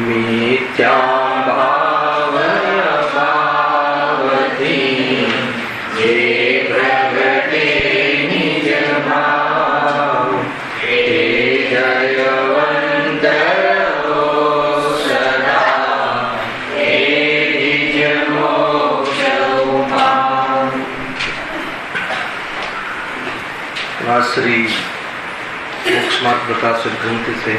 મિથ્યા ભાવય ભાવથી જે પ્રગટે નિજ ભાવ તે જયવંત હો સદા એ નિજ મોક્ષ ઉપાય. श्री मोक्षमार्ग प्रकाशक ग्रंथ से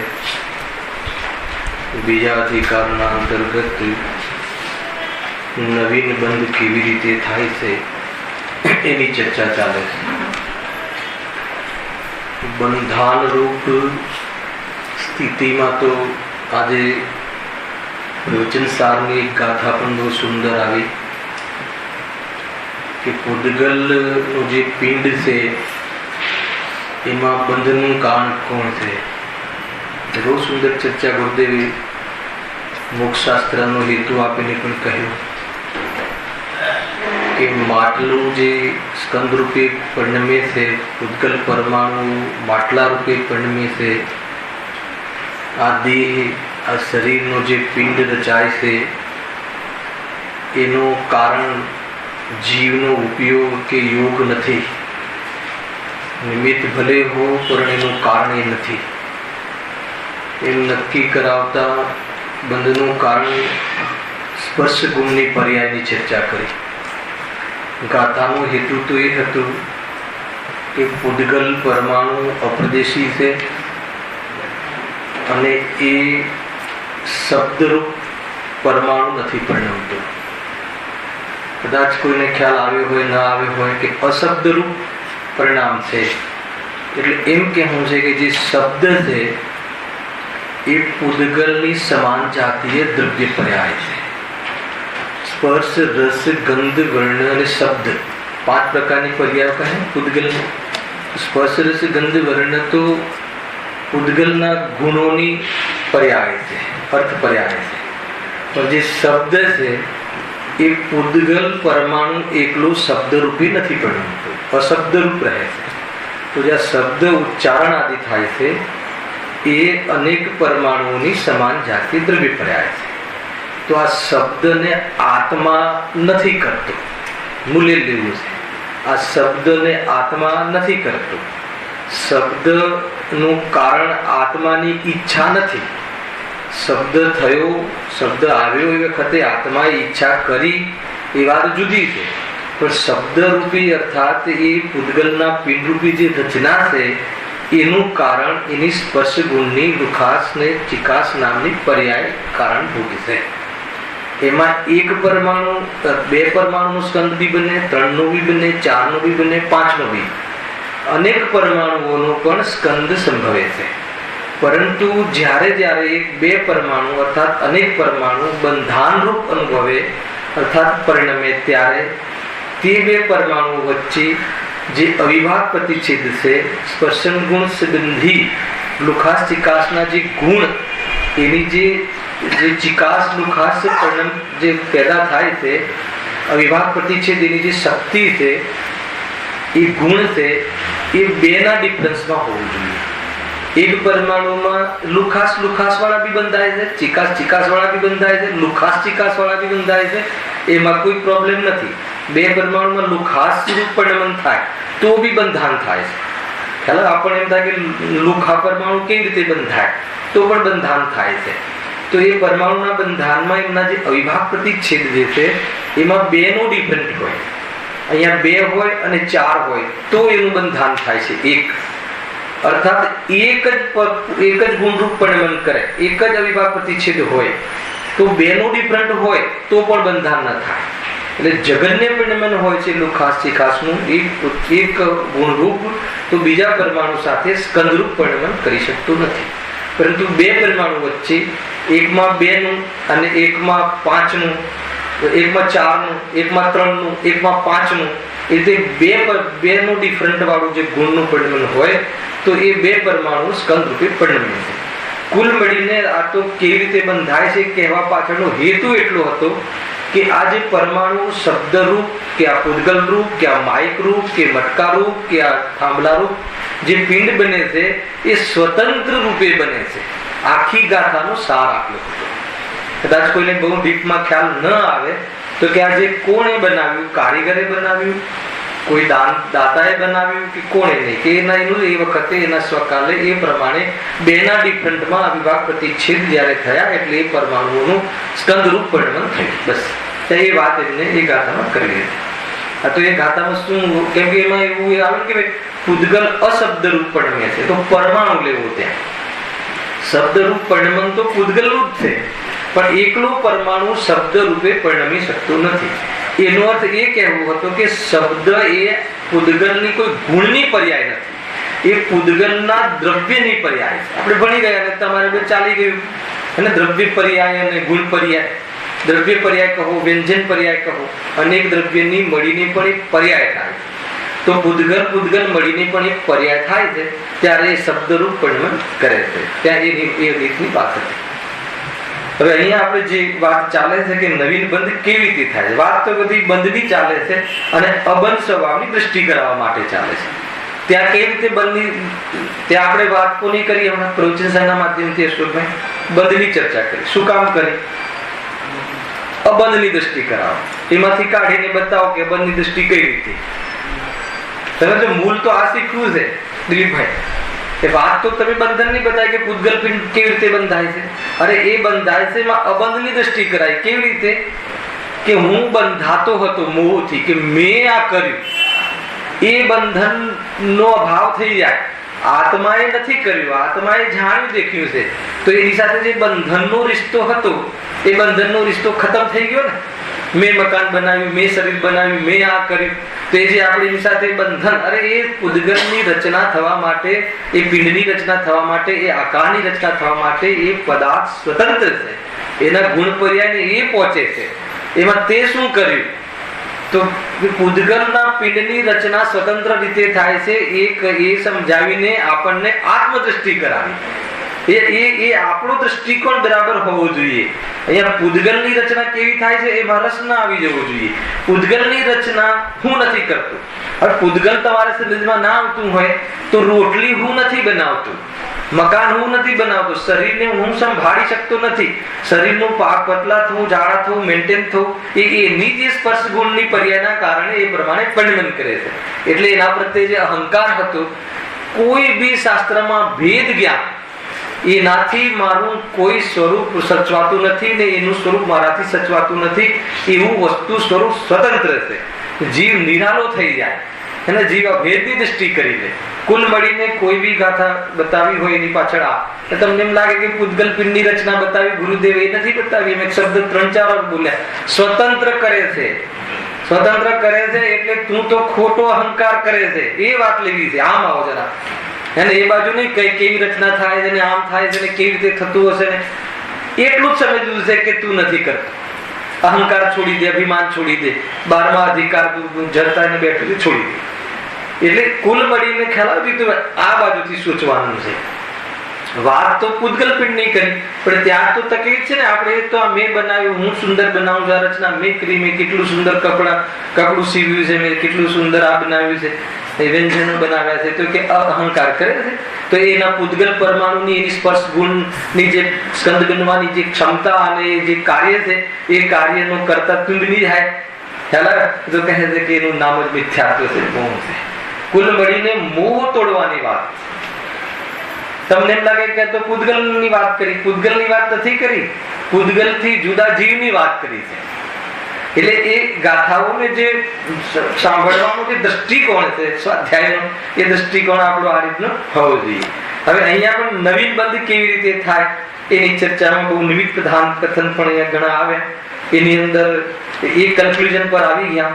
बीजा अधिकार अंतर्गत नवीन बंध केवी रीते थाय छे एनी चर्चा चाले. बंधान रूप स्थिति में तो आज प्रवचन सार में एक गाथा पण बहुत सुंदर आई कि पुद्गल नो जे पिंड से एमा बंधनु कारण कोण छे. बहुत सुंदर चर्चा गुरुदेवे मोक्षशास्त्रनो हेतु आपीने पण कह्यो कि માટલું જે સ્કંદ રૂપે પરિણમે છે, ઉદ્ગલ પરમાણુ માટલા રૂપે પરિણમે છે. આ દેહ, આ શરીરનો જે પિંડ રચાય છે એનું કારણ જીવનો ઉપયોગ કે યોગ નથી. નિમિત્ત ભલે હો પણ એનું કારણ એ નથી. એમ નક્કી કરાવતા બંધનું કારણ સ્પર્શ ગુણની પર્યાયની ચર્ચા કરી. ગાથાનો હેતુ તો એ હતો કે પુદ્ગલ પરમાણુ અપ્રદેશી છે અને એ શબ્દરૂપ પરમાણુ નથી પરિણમતો. કદાચ કોઈને ખ્યાલ આવ્યો હોય ન આવ્યો હોય કે અશબ્દરૂપ परिणाम है. એટલે એમ કહેવું છે કે જે શબ્દ છે એ પુદ્ગલની સમાન જાતીય દ્રવ્ય પર્યાય છે. સ્પર્શ, રસ, ગંધ, વર્ણ અને શબ્દ 5 પ્રકારની પર્યાય કહે પુદ્ગલ. સ્પર્શ, રસ, ગંધ, વર્ણ તો પુદ્ગલના ગુણોની પર્યાય છે, અર્થ પર્યાય છે. પણ જે શબ્દ છે એ પુદ્ગલ પરમાણુ એકલો શબ્દરૂપી નથી પરિણમતો, અશબ્દરૂપ રહે છે. તો જે શબ્દ ઉચ્ચારણ આદિ થાય છે એ અનેક પરમાણુઓની સમાન જાતિ દ્રવ્ય પર્યાય છે. તો આ શબ્દને આત્મા નથી કરતો, મૂલ્ય લેવું છે. આ શબ્દને આત્મા નથી કરતો. શબ્દનું કારણ આત્માની ઈચ્છા નથી. શબ્દ થયો, શબ્દ આવ્યો એ વખતે આત્માએ ઈચ્છા કરી એ વાત જુદી છે. પણ શબ્દરૂપી અર્થાત એ પુદ્ગલના પિંડરૂપી જે રચના છે એનું કારણ એની સ્પર્શ ગુણની લુખાસ ને ચિકાસ નામની પર્યાય કારણભૂત છે. એમાં એક પરમાણુ, 2 પરમાણુનો સ્કંદ બી બને, 3નો બી બને, 4નો બી બને, 5નો બી. અનેક પરમાણુઓનો પણ સ્કંદ સંભવે છે. પરંતુ જ્યારે જ્યારે 2 પરમાણુ અર્થાત અનેક પરમાણુ બંધાન રૂપ અનુભવે અર્થાત પરિણમે ત્યારે તે 2 પરમાણુ વચ્ચે જે અવિભાગ પ્રતિછેદ છે, સ્પર્શન ગુણ સંબંધી લુખાસ ચિકાસના જે ગુણ એની જે ચિકાસ લુખાસ પરિણામ જે પેદા થાય છે, અવિભાગ પ્રતિછેદ એની જે શક્તિ છે એ ગુણ છે એ 2ના ડિફરન્સમાં હોવું જોઈએ. એક પરમાણુમાં લુખાસ વાળા બી બંધાય છે, ચિકાસ વાળા બી બંધાય છે, લુખાસ ચિકાસ વાળા બી બંધાય છે. એમાં કોઈ પ્રોબ્લેમ નથી. 2 પરમાણુમાં લુખાસ રૂપ પરિણમન થાય તો બી બંધાન થાય છે. ખ્યાલ આપણને એમ થાય કે લુખા પરમાણુ કેવી રીતે બંધાય, તો પણ બંધાન થાય છે. તો એ પરમાણુના બંધાનમાં એમના જે અવિભાગ પ્રતિછેદ જે છે એમાં 2નો ડિફરન્ટ હોય. અહીંયા 2 હોય અને 4 હોય તો એનું બંધાન થાય છે 1. अर्थात एक ज गुणरूप परिणमन करे, एक ज अविभाग प्रतिछेद होय तो 2નો ડિફરન્ટ હોય તો પણ બંધાન ન થાય. એટલે જગન્ય પરિણમન હોય છે લુખાસ ચિકાસનું એક ગુણરૂપ, તો બીજા પરમાણુ સાથે સ્કંદરૂપ પરિણમન કરી શકતો નથી. પરંતુ 2 પરમાણુ વચ્ચે એકમાં 2નું અને એકમાં 5નું, એકમાં 4નું, એકમાં 3નું, એકમાં 5નું, એ રીતે 2નો ડિફરન્ટ વાળું જે ગુણનું પરિણમન હોય તો એ 2 પરમાણુ સ્કંદ રૂપે પરિણમે છે. કુલ મળીને આ તો કેવી રીતે બંધાય છે કહેવા પાછળનો હેતુ એટલો હતો કે આ જે પરમાણુ શબ્દરૂપ કે આ પુદ્ગલ રૂપ કે આ માઇક રૂપ કે મટકા રૂપ કે આ થાંભલા રૂપ જે પિંડ બને છે એ સ્વતંત્ર રૂપે બને છે. આખી ગાથાનો સાર આપ્યો હતો. કદાચ કોઈને બહુ ડીપમાં ખ્યાલ ન આવે તો કે આ જે કોણે બનાવ્યું, કારીગરે બનાવ્યું, કોઈ દાતાએ બનાવ્યું કે કોણે નહીં, કે એના એનું એ વખતે એના સ્વકાલે એ પ્રમાણે બેના ડિફરન્ટમાં અવિભાગ પ્રતિચ્છેદ જ્યારે થયા એટલે એ પરમાણુઓનું સ્કંદરૂપ પરિણમન થયું. બસ એ વાત એમને એ ગાથામાં કરી હતી. તો એ ગાથામાં શું, કેમ કે એમાં એવું આવે કે પૂદગલ અશબ્દરૂપ પરિણમે છે તો પરમાણુ લેવો ત્યાં. શબ્દરૂપ પરિણમન તો પૂદગલ રૂપ છે, પણ એકલો પરમાણુ શબ્દ રૂપે પરિણમી શકતો નથી. એનો અર્થ એ કહેવો હતો કે શબ્દ એ પૂદગલની કોઈ ગુણની પર્યાય નથી, એ પૂદગલના દ્રવ્યની પર્યાય છે. આપણે ભણી ગયા અને તમારે ચાલી ગયું. અને દ્રવ્ય પર્યાય અને ગુણ પર્યાય, દ્રવ્ય પર્યાય કહો, વ્યંજન પર્યાય કહો, અનેક દ્રવ્યની મળીને પણ એક પર્યાય થાય. તો પૂદગલ મળીને પણ એક પર્યાય થાય છે ત્યારે એ શબ્દરૂપ પરિણમન કરે છે. ત્યાં એ રીતની વાત હતી. હવે અહીંયા આપણે જે વાત ચાલે છે કે નવીન બંધ કેવી રીતે થાય છે, વાત તો બધી બંધની ચાલે છે અને અબંધ સ્વભાવની દ્રષ્ટિ કરાવવા માટે ચાલે છે. ત્યાં કેવી રીતે બંધની, ત્યાં આપણે વાત કોની કરી, હમણાં પ્રવચન સંઘના માધ્યમથી અશોકભાઈ બંધની ચર્ચા કરી. શું કામ કરી? અબંધની દ્રષ્ટિ કરાવો, એમાંથી કાઢીને બતાવો કે અબંધની દ્રષ્ટિ કઈ રીતે. તમે જો મૂળ તો આ શીખવું છે દિલીપભાઈ, એ વાત તો તમે બંધન નહીં બતાય કે પૂદગલ પિંડ કેવી રીતે બંધાય છે. અરે એ બંધાય છે એમાં અબંધની દ્રષ્ટિ કરાય. કેવી રીતે? કે હું બંધાતો હતો મોહથી કે મેં આ કર્યું, એ બંધનનો અભાવ થઈ જાય. આત્માએ નથી કર્યું, આત્માએ જાણ્યું દેખ્યું છે, તો એની સાથે જે બંધનનો રિશ્તો હતો એ બંધનનો રિશ્તો ખતમ થઈ ગયો ને. મેં મકાન બનાવ્યું, મેં શરીર બનાવ્યું, મેં આ કર્યું, તો એ જે આપણી સાથે બંધન, અરે એ પૂદગલની રચના થવા માટે, એ પિંડની રચના થવા માટે, એ આકારની રચના થવા માટે એ પદાર્થ સ્વતંત્ર છે, એના ગુણ પર્યાયને એ પહોંચે છે. એમાં તે શું કર્યું? તો પૂદગલના પિંડની રચના સ્વતંત્ર રીતે થાય છે એ સમજાવીને આપણને આત્મદ્રષ્ટિ કરાવી. એ આપણો દ્રષ્ટિકોણ બરાબર હોવો જોઈએ. અહીંયા પૂદગલની રચના કેવી થાય છે એમાં રસ ના આવી જવો જોઈએ. પૂદગલની રચના હું નથી કરતો. હવે પૂદગલ તમારે સમજમાં ના આવતું હોય તો રોટલી હું નથી બનાવતું, મકાન હું નથી બનાવતો, શરીરને હું સંભાળી શકતો નથી, શરીરનું પાક પતલા થવું, જાડા થવું, મેન્ટેન થવું, એની જે સ્પર્શ ગુણની પર્યાયના કારણે એ પ્રમાણે પરિણમન કરે છે. એટલે એના પ્રત્યે જે અહંકાર હતો, કોઈ બી શાસ્ત્રમાં ભેદ જ્ઞાન, એનાથી મારું કોઈ સ્વરૂપ સચવાતું નથી ને એનું સ્વરૂપ મારાથી સચવાતું નથી, એવું વસ્તુ સ્વરૂપ સ્વતંત્ર છે. જીવ નિરાલો થઈ જાય અને જીવ ભેદની દ્રષ્ટિ કરી લે. કુલ મળીને કોઈ બી ગાથા બતાવી હોય એની પાછળ આ તમને એમ લાગે કે પૂદગલ પિંડની રચના બતાવી ગુરુદેવ, એ નથી બતાવી. એમ એક શબ્દ 3-4 વાર બોલ્યા, સ્વતંત્ર કરે છે. સ્વતંત્ર કરે છે એટલે તું તો ખોટો અહંકાર કરે છે, એ વાત લેવી છે. આમ આવો જરા, અને એ બાજુ નહીં કઈ કેવી રચના થાય છે ને આમ થાય છે ને કેવી રીતે થતું હશે ને, એટલું જ સમજવું છે કે તું નથી કરતો. અહંકાર છોડી દે, અભિમાન છોડી દે, 12મા અધિકાર જડતા ને બેઠું છોડી દે. એટલે કુલ મળીને ખ્યાલ આવી તો આ બાજુથી સોચવાનું છે. વાત તો પૂદગલ પિંડ નહીં કરી, પણ ત્યાં તો તકલીફ છે ને. આપણે તો આ મેં બનાવ્યું, હું સુંદર બનાવું છું, આ રચના મેં કરી, મેં કેટલું સુંદર કપડું સીવ્યું છે, મેં કેટલું સુંદર આ બનાવ્યું છે, એ વ્યંજનો બનાવ્યા છે, તો કે અહંકાર કરે છે. તો એના પૂદગલ પરમાણુની એની સ્પર્શ ગુણની જે સ્કંદ બનવાની જે ક્ષમતા અને જે કાર્ય છે એ કાર્યનો કરતા તુંડની જાય. ખ્યાલ તો કહે છે કે એનું નામ જ મિથ્યાત્વ છે, મોહ છે. કુલ મળીને મોહ તોડવાની વાત. તમને એમ લાગે કે તો પૂદગલની વાત કરી, પૂદગલની વાત નથી કરી, પૂદગલથી જુદા જીવની વાત કરી છે. એટલે એ ગાથાઓને જે સાંભળવાનો જે દ્રષ્ટિકોણ છે સ્વાધ્યાયનો, એ દ્રષ્ટિકોણ આપણો આ રીતનો હોવો જોઈએ. હવે અહીંયા પણ નવીન બંધ કેવી રીતે થાય એની ચર્ચામાં બહુ નિમિત્ત પ્રધાન કથન પણ અહીંયા ઘણા આવ્યા. એની અંદર એ કન્ક્લુઝન પર આવી ગયા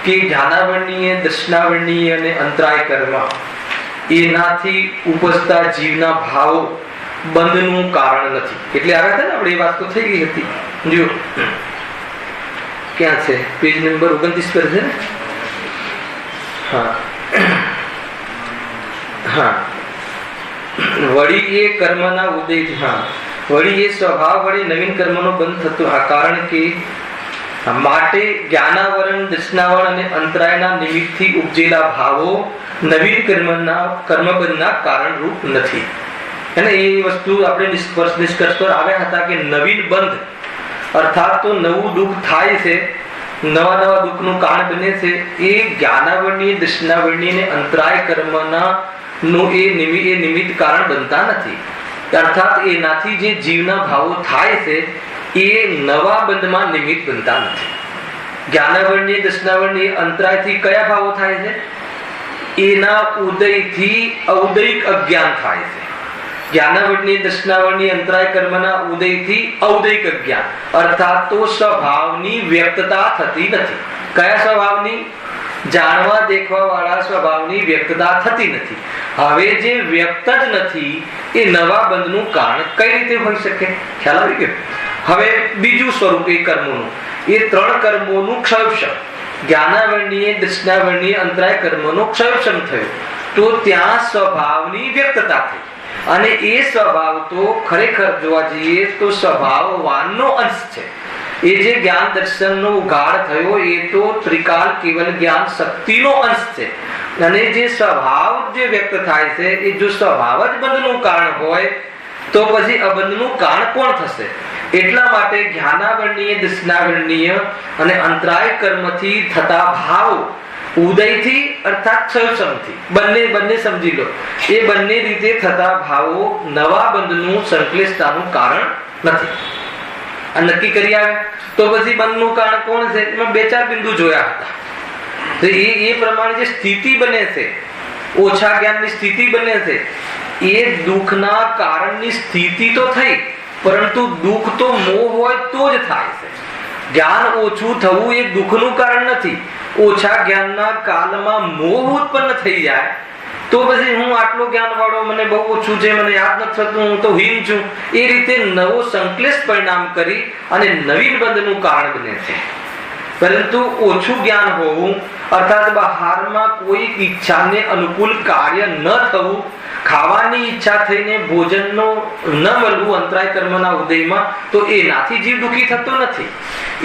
કે જ્ઞાનાવરણીય, દર્શનાવરણીય અને અંતરાય કર્મ, એનાથી ઉપજતા જીવના ભાવો બંધનું કારણ નથી. એટલે આવ્યા હતા ને આપણે, એ વાત તો થઈ ગઈ હતી. જો ક્યાં છે? પેજ નંબર 29 પર છે ને. હા, વળી એ કર્મના ઉદયથી, હા, વળી એ સ્વભાવ વળી નવીન કર્મનો બંધ થતો. હા, કારણ કે માટે જ્ઞાનાવરણ, દર્શનાવરણ અને અંતરાયના નિમિત્તથી ઉપજેલા ભાવો નવીન કર્મબંધના કારણરૂપ નથી. અને એ વસ્તુ આપણે નિષ્કર્ષ પર આવ્યા હતા કે નવીન બંધ અર્થાત તો નવું દુઃખ થાય છે, નવા નવા દુઃખનું કારણ બને છે, એ જ્ઞાનાવરણીય દર્શનાવરણીય ને અંતરાય કર્મના નું એ નિમિત્ત કારણ બનતા નથી. અર્થાત એનાથી જે જીવના ભાવો થાય છે એ નવા બંધમાં નિમિત્ત બનતા નથી. જ્ઞાનાવરણીય દર્શનાવરણીય અંતરાયથી કયા ભાવો થાય છે? એના ઉદયથી ઔદયિક અજ્ઞાન થાય છે. જ્ઞાનાવરણીય દર્શનાવરણીય અંતરાય કર્મના ઉદયથી ઔદયિક અજ્ઞાન, અર્થાત તો સ્વભાવની વ્યક્તતા થતી નથી. કયા સ્વભાવની? જાણવા દેખવા વાળા સ્વભાવની વ્યક્તતા થતી નથી. હવે જે વ્યક્ત જ નથી એ નવા બંધનું કારણ કઈ રીતે હોઈ શકે? ખ્યાલ આવી ગયો? હવે બીજું સ્વરૂપ એ કર્મોનું, એ ત્રણ કર્મોનું ક્ષયક્ષમ, જ્ઞાનાવરણીય દર્શનાવરણીય અંતરાય કર્મોનો ક્ષયક્ષમ થયો તો ત્યાં સ્વભાવની વ્યક્તતા થઈ. અને એ સ્વભાવ તો ખરેખર જોવા જઈએ તો સ્વભાવવાનનો અંશ છે. એ જે જ્ઞાન દર્શનનો ઉઘાડ થયો એ તો ત્રિકાલ કેવલ જ્ઞાન શક્તિનો અંશ છે. અને જે સ્વભાવ જે વ્યક્ત થાય છે એ જો સ્વભાવ જ બંધનું કારણ હોય તો પછી અબંધનું કારણ કોણ થશે? એટલા માટે જ્ઞાનાવરણીય દર્શનાવરણીય અને અંતરાય કર્મથી થતા ભાવો ઉદયથી અર્થાત ક્ષયક્ષમથી બંને સમજી લો, એ બંને રીતે થતા ભાવો નવા બંધનું સંશ્લેષતાનું કારણ નથી. આ નક્કી કરી આવે તો પછી બંધનું કારણ કોણ છે? એમાં બે ચાર બિંદુ જોયા હતા. તો એ પ્રમાણે જે સ્થિતિ બને છે, ઓછા જ્ઞાનની સ્થિતિ બને છે, એ દુઃખના કારણની સ્થિતિ તો થઈ, પરંતુ દુઃખ તો મોહ હોય તો જ થાય છે. જ્ઞાન ઓછું થવું એ દુઃખનું કારણ નથી. ઓછા જ્ઞાનના કાલમાં મોહ ઉત્પન્ન થઈ જાય તો પછી હું આટલો જ્ઞાન વાળો, મને બહુ ઓછું છે, મને યાદ નથી થતું, હું તો હીન છું, એ રીતે નવો સંશ્લેષ પરિણામ કરી અને નવીન બંધનું કારણ બને છે. પરંતુ ઓછું જ્ઞાન હોવું અર્થાત બહારમાં કોઈ ઈચ્છાને અનુકૂળ કાર્ય ન થવું, ખાવાની ઈચ્છા થઈને ભોજનનો ન મળવું અંતરાય કર્મના ઉદયમાં, તો એનાથી જીવ દુઃખી થતો નથી.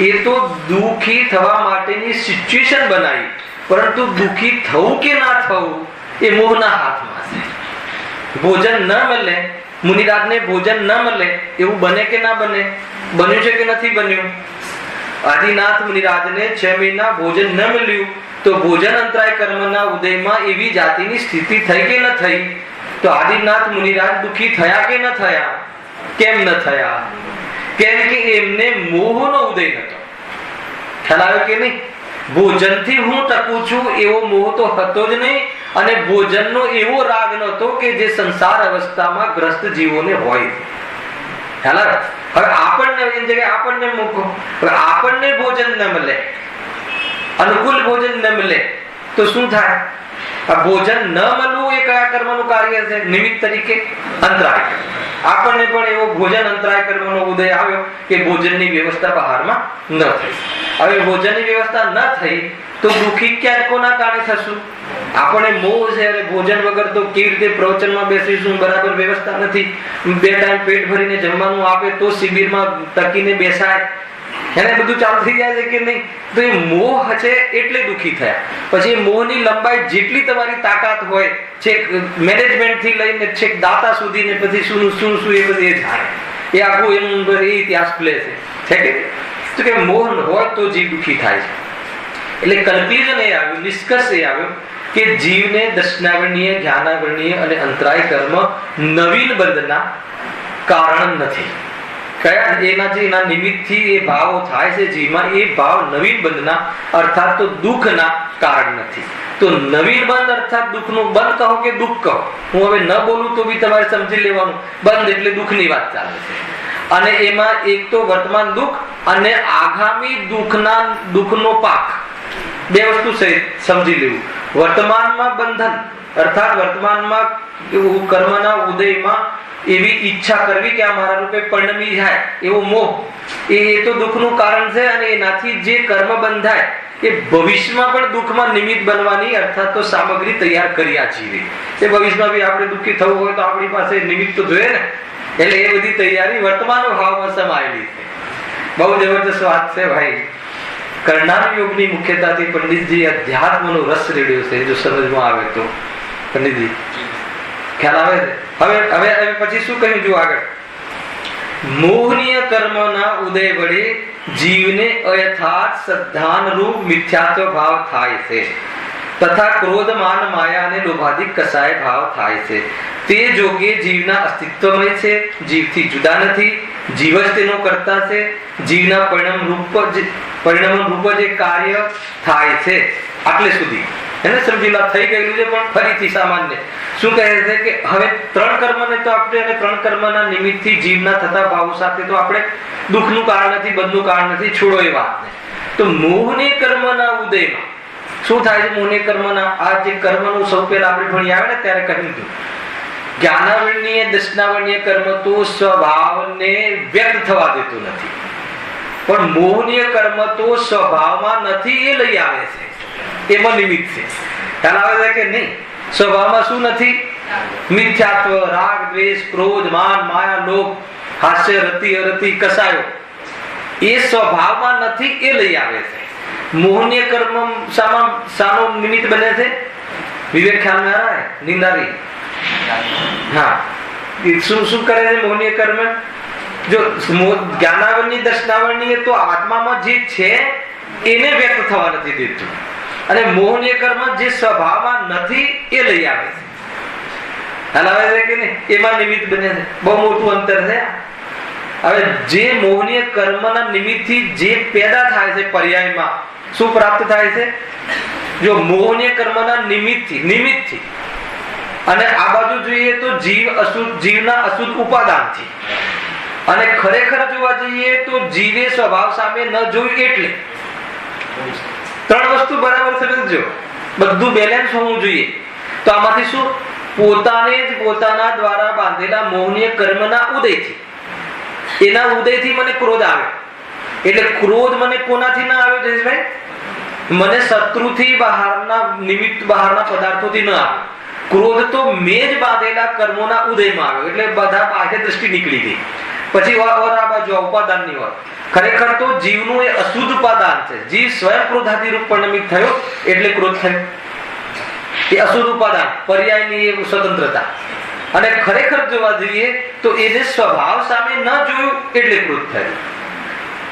એ તો દુઃખી થવા માટેની સિચ્યુએશન બનાવી, પરંતુ દુઃખી થવું કે ના થવું એ મોહના હાથમાં છે. ભોજન ન મળે, મુનિરાજને ભોજન ન મળે એવું બને કે ના બને? બન્યું છે કે નથી બન્યું? આદિનાથ મુનિરાજને 6 મહિના ભોજન ન મળ્યું તો ભોજન અંતરાય કર્મના ઉદયમાં એવી જાતિની સ્થિતિ થઈ કે ન થઈ? તો આદિનાથ મુનિરાજ દુઃખી થયા કે ન થયા? કેમ ન થયા? કેમ કે એમને મોહનો ઉદય નતો. ખ્યાલ આવ્યો કે નહીં? ભોજનથી હું ટકું છું એવો મોહ તો હતો જ નહીં, અને ભોજનનો એવો રાગ નતો કે જે સંસાર અવસ્થામાં ગ્રસ્ત જીવોને હોય. ખ્યાલ આવ્યો? હવે આપણને એની જગ્યાએ આપણને મૂકો, હવે આપણને ભોજન ન મળે, અનુકૂળ ભોજન ન મળે તો શું થાય? આ ભોજન ન મળવું એ કયા કર્મનું કાર્ય છે? નિમિત્ત તરીકે અંતરાય. આપણને પણ એવો ભોજન અંતરાય કર્મનો ઉદય આવ્યો કે ભોજનની વ્યવસ્થા બહારમાં ન થઈ. હવે ભોજનની વ્યવસ્થા ન થઈ તો દુઃખી ક્યાં કોના કારણે થશું? આપણે મોહ છે, અને ભોજન વગર તો કેવી રીતે પ્રવચનમાં બેસીશું? બરાબર વ્યવસ્થા નથી. 2 ટાઈમ પેટ ભરીને જમવાનું આપે તો શિબિરમાં ટકીને બેસાય, એને બધું ચાલુ થઈ જાય છે કે નહીં? તો એ મોહ છે એટલે દુઃખી થયા. પછી મોહની લંબાઈ જેટલી તમારી તાકાત હોય, છેક મેનેજમેન્ટ થી લઈને છેક દાતા સુધી ને પછી શું એ બધું એ જાણે, એ આખું એનું એ ઇતિહાસ ખુલે છે કે તો કે મોહ હોય તો જીવ દુઃખી થાય છે. એટલે કન્ક્લુઝન એ આવ્યું, નિષ્કર્ષ એ આવ્યો કે જીવને દર્શનાવરણીય, જ્ઞાનાવરણીય અને અંતરાય કર્મ નવીન બંધના કારણ નથી. કયા? એના નિમિત્તથી એ ભાવો થાય છે જીવમાં, એ ભાવ નવીન બંધના અર્થાત તો દુઃખના કારણ નથી. તો નવીન બંધ અર્થાત દુઃખનું બંધ કહો કે દુઃખ કહો, હું હવે ન બોલું તો બી તમારે સમજી લેવાનું. બંધ એટલે દુઃખની વાત ચાલે છે. અને એમાં એક તો વર્તમાન દુઃખ અને આગામી દુઃખનો પાક, બે વસ્તુ સમજી લેવું. વર્તમાનમાં બંધન અર્થાત વર્તમાનમાં કર્મના ઉદયમાં એવી ઈચ્છા કરવી કે આ મારા રૂપે પરિણમી જાય એવો મોહ, એ તો દુઃખનું કારણ છે. અને એનાથી જે કર્મ બંધાય એ ભવિષ્યમાં પણ દુઃખમાં નિમિત્ત બનવાની અર્થાત તો સામગ્રી તૈયાર કર્યા જીવે. એ ભવિષ્યમાં બી આપણે દુઃખી થવું હોય તો આપણી પાસે નિમિત્ત તો જોઈએ ને. એટલે એ બધી તૈયારી વર્તમાન ભાવમાં સમાયેલી છે. બહુ જબરદસ્ત વાત છે ભાઈ. કરનાર યોગની મુખ્યતાથી પંડિતજી અધ્યાત્મનો રસ રેડ્યો છે, જો સમજમાં આવે તો. પંડિતજી ખ્યાલ આવે છે? હવે પછી શું કહ્યું જો આગળ મોહનીય કર્મના ઉદય વડે જીવને અયથાર્થ સદ્ધાન રૂપ મિથ્યાત્વ ભાવ થાય છે તથા ક્રોધ માન માયા અને લોભાદિક કસાય ભાવ થાય છે. તે જોગે જીવના અસ્તિત્વમય છે, જીવથી જુદા નથી, જીવ જ તેનો કર્તા છે, જીવના પરિણામ રૂપ જે કાર્ય થાય છે. આટલે સુધી એને સમજી લો, થઈ ગયેલું છે. પણ ફરીથી સામાન્ય શું કહે છે કે હવે ત્રણ કર્મને તો આપણે અને ત્રણ કર્મના નિમિત્તથી જીવના થતા ભાવો સાથે તો આપણે દુઃખનું કારણ નથી, બંધનું કારણ નથી, છોડો એ વાતને. તો મોહને કર્મના ઉદયમાં શું થાય છે? મોહને કર્મના આ જે કર્મનું સૌ પહેલા આપણે ભણી આવે ને ત્યારે કહ્યું હતું, જ્ઞાનાવરણીય દર્શનાવરણીય કર્મ તો સ્વભાવને વ્યક્ત થવા દેતું નથી, પણ મોહનીય કર્મ તો સ્વભાવમાં નથી એ લઈ આવે છે, એમાં નિમિત્ત છે. ખ્યાલ આવે છે કે નહીં? સ્વભાવમાં શું નથી? મિથ્યાત્વ, રાગ, દ્વેષ, ક્રોધ, માન, માયા, લોભ, હાસ્ય, રતિ, અરતિ, કસાયો એ સ્વભાવમાં નથી એ લઈ આવે છે. મોહનીય કર્મ શાનો નિમિત્ત બને છે? વિવેક ખ્યાલ में आ रहा है? निंदारी हाँ, શું કરે છે મોહનીય કર્મ? જો જ્ઞાનાવરણી દર્શનાવરણી તો આત્મામાં જે છે એને વ્યક્ત થવા નથી દેતું, અને મોહનીય કર્મ જે સ્વભાવમાં નથી એ લઈ આવે છે. હલાવે છે કે નહીં? એમાં નિમિત્ત બને છે. બહુ મોટું અંતર છે. હવે જે મોહનીય કર્મના નિમિત્તથી જે પેદા થાય છે, પર્યાયમાં શું પ્રાપ્ત થાય છે? જો મોહનીય કર્મના નિમિત્તથી અને આ બાજુ જોઈએ તો જીવના અશુદ્ધ ઉપાદાનથી, અને ખરેખર જોવા જઈએ તો જીવે સ્વભાવ સામે ન જોયું એટલે ત્રણ વસ્તુ બરાબર સમજજો, બધું બેલેન્સ હોવું જોઈએ. તો આમાંથી શું? પોતાને જ પોતાના દ્વારા બાંધેલા મોહનીય કર્મના ઉદયથી, એના ઉદયથી મને ક્રોધ આવે. એટલે ક્રોધ મને કોનાથી ના આવે જયેશભાઈ? મને શત્રુથી, બહારના નિમિત્ત, બહારના પદાર્થોથી ન આવે. ક્રોધ તો મેં જ બાંધેલા કર્મોના ઉદયમાં આવ્યો, એટલે બધા બાહ્ય દ્રષ્ટિ નીકળી ગઈ. પછી આ બાજુ ઉપાદાનની વાત, ખરેખર તો જીવનું એ અશુદ્ધ ઉપાદાન છે. જીવ સ્વયં ક્રોધાદી રૂપ પરિણમિત થયો એટલે ક્રોધ થયો. એ અશુદ્ધ ઉપાદાન, પર્યાયની એ સ્વતંત્રતા. અને ખરેખર જોવા જઈએ તો એને સ્વભાવ સામે ન જોયું એટલે ક્રોધ થયો.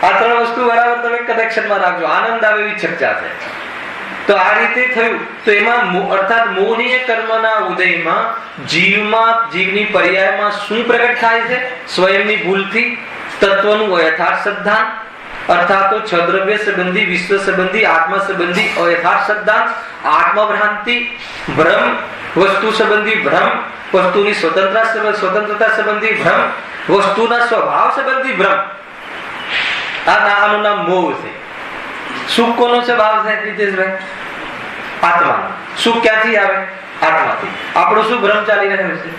આ ત્રણ વસ્તુ બરાબર તમે કનેક્શનમાં રાખજો. આનંદ આવે એવી ચર્ચા છે. તો આ રીતે થયું. તો એમાં અર્થાત મોહનીય કર્મના ઉદયમાં જીવની પર્યાયમાં શું પ્રગટ થાય છે? સ્વયંની ભૂલથી તત્વનું અયથાર્થ સદ્ધાન, અર્થાત તો છદ્રવ્ય સંબંધી, વિશ્વ સંબંધી, આત્મા સંબંધી અયથાર્થ સદ્ધાન, આત્મભ્રાંતિ, ભ્રમ, વસ્તુ સંબંધી ભ્રમ, વસ્તુની સ્વતંત્રતા સંબંધી ભ્રમ, વસ્તુના સ્વભાવ સંબંધી ભ્રમ. આનું નામ મોહ છે. સુખ કોનો સ્વભાવ છે રીતેશભાઈ? આત્માનો. સુખ ક્યાંથી આવે? આત્માથી. આપણો શું ભ્રમ ચાલી રહ્યો છે?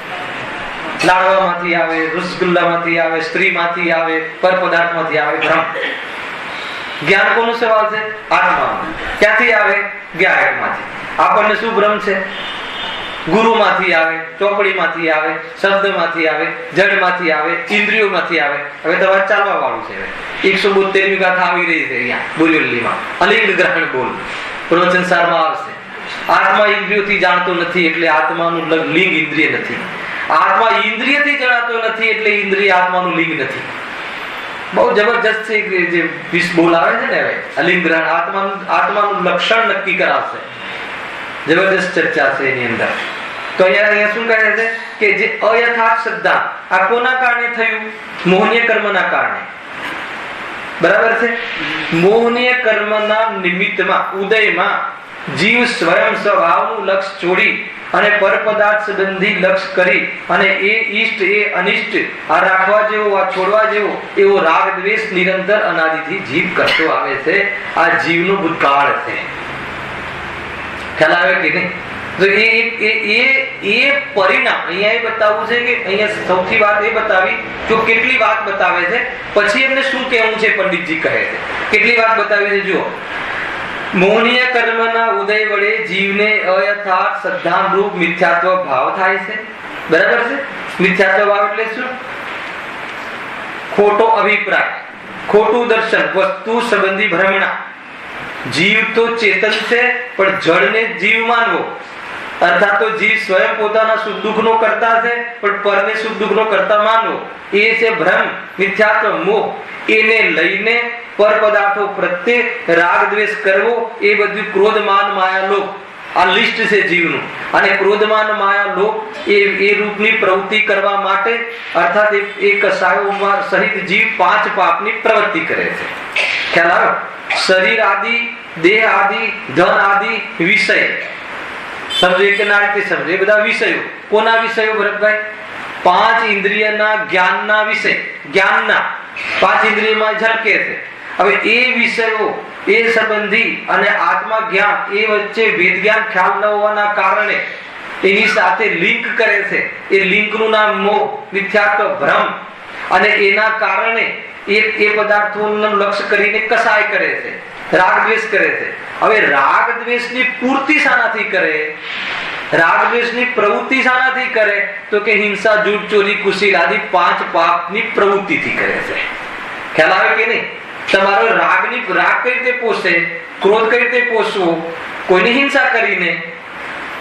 લાડવામાંથી આવે, રસગુલ્લામાંથી આવે, સ્ત્રીમાંથી આવે, પર પદાર્થમાંથી આવે ભ્રમ. જ્ઞાન કોનો સ્વભાવ છે? આત્માનો. ક્યાંથી આવે? જ્ઞાનમાંથી. આપણને શું ભ્રમ છે? ગુરુમાંથી આવે, ચોપડીમાંથી આવે, શબ્દમાંથી આવે, જડમાંથી આવે, ઇન્દ્રિયોમાંથી આવે. હવે તમારે ચાલવા વાળું છે. 172મી ગાથા આવી રહી છે અહીંયા બોરીવલીમાં. અલિંગ ગ્રહણ બોલ પ્રવચન સારમાં આવશે. આત્મા ઇન્દ્રિયોથી જાણતો નથી એટલે આત્માનું લિંગ ઇન્દ્રિય નથી. આત્મા ઇન્દ્રિયથી જણાતો નથી એટલે ઇન્દ્રિય આત્માનું લિંગ નથી. બહુ જબરજસ્ત છે જે બોલ આવે છે ને. હવે અલિંગ ગ્રહણ આત્માનું લક્ષણ નક્કી કરાવશે. જબરદસ્ત ચર્ચા છે એની અંદર. તો અહીંયા શું કહે છે કે જે અયથાર્થ શ્રદ્ધા આ કોના કારણે થયું? મોહનીય કર્મના કારણે. બરાબર છે? મોહનીય કર્મના નિમિત્તમાં, ઉદયમાં જીવ સ્વયં સ્વભાવનું લક્ષ છોડી અને પરપદાર્થ સંબંધી લક્ષ કરી અને એ ઈષ્ટ એ અનિષ્ટ, આ રાખવા જેવો, આ છોડવા જેવો એવો રાગ દ્વેષ નિરંતર અનાદિથી જીવ કરતો આવે છે. આ જીવનો ભૂતકાળ છે. ખ્યાલ આવે કે નહીં? તો એ પરિણામ અહીંયા એ બતાવવું છે કે અહીંયા સૌથી વાત એ બતાવી જો કેટલી વાત બતાવે છે, પછી એમને શું કહેવું છે પંડિતજી કહે છે. કેટલી વાત બતાવી છે જુઓ. મોહનીય કર્મના ઉદય વડે જીવને અયથાર્થ સદ્ધાન રૂપ મિથ્યાત્વ ભાવ થાય છે. બરાબર છે? મિથ્યાત્વ ભાવ એટલે શું? ખોટો અભિપ્રાય, ખોટું દર્શન, વસ્તુ સંબંધી ભ્રમણા. જીવ તો ચેતન છે પણ જળને જીવ માનવો અર્થાત તો જીવ સ્વયં પોતાના સુખ દુઃખનો કરતા છે, પણ પરને સુખ દુઃખનો કરતા માનવો એ છે ભ્રમ, મિથ્યાત્વ, મોહ. એને લઈને પર પદાર્થો પ્રત્યે રાગ દ્વેષ કરવો એ બધું ક્રોધ માન માયા લોભ આ લિસ્ટ છે જીવનું. અને ક્રોધમાન માયા લોભ એ રૂપની પ્રવૃત્તિ કરવા માટે અર્થાત એ કસાયો સહિત જીવ 5 પાપની પ્રવૃત્તિ કરે છે. ખ્યાલ આવ્યો? શરીર આદિ, દેહ આદિ, ધન આદિ વિષય સમજો કે ના રીતે સમજો. એ બધા વિષયો કોના વિષયો ભરતભાઈ? 5 ઇન્દ્રિયના જ્ઞાનના વિષય. જ્ઞાનના 5 ઇન્દ્રિયમાં ઝલકે છે. હવે એ વિષયો એ સંબંધી અને આત્મા જ્ઞાન એ વચ્ચે વેદ જ્ઞાન ખ્યાલ ન હોવાના કારણે એની સાથે લિંક કરે છે. એ લિંકનું નામ મોહ, મિથ્યાત્વ, ભ્રમ. અને એના કારણે એ પદાર્થોનું લક્ષ્ય કરીને કસાય કરે છે, રાગ દ્વેષ કરે છે. હવે રાગ દ્વેષની પૂર્તિ શાનાથી કરે? રાગ દ્વેષની પ્રવૃત્તિ શાનાથી કરે? તો કે હિંસા, જૂઠ, ચોરી, કુશીલ આદિ 5 પાપની પ્રવૃત્તિથી કરે છે. ખ્યાલ આવે કે નહીં? તમારો રાગ કઈ રીતે પોષે? ક્રોધ કઈ રીતે પોષવો? કોઈની હિંસા કરીને.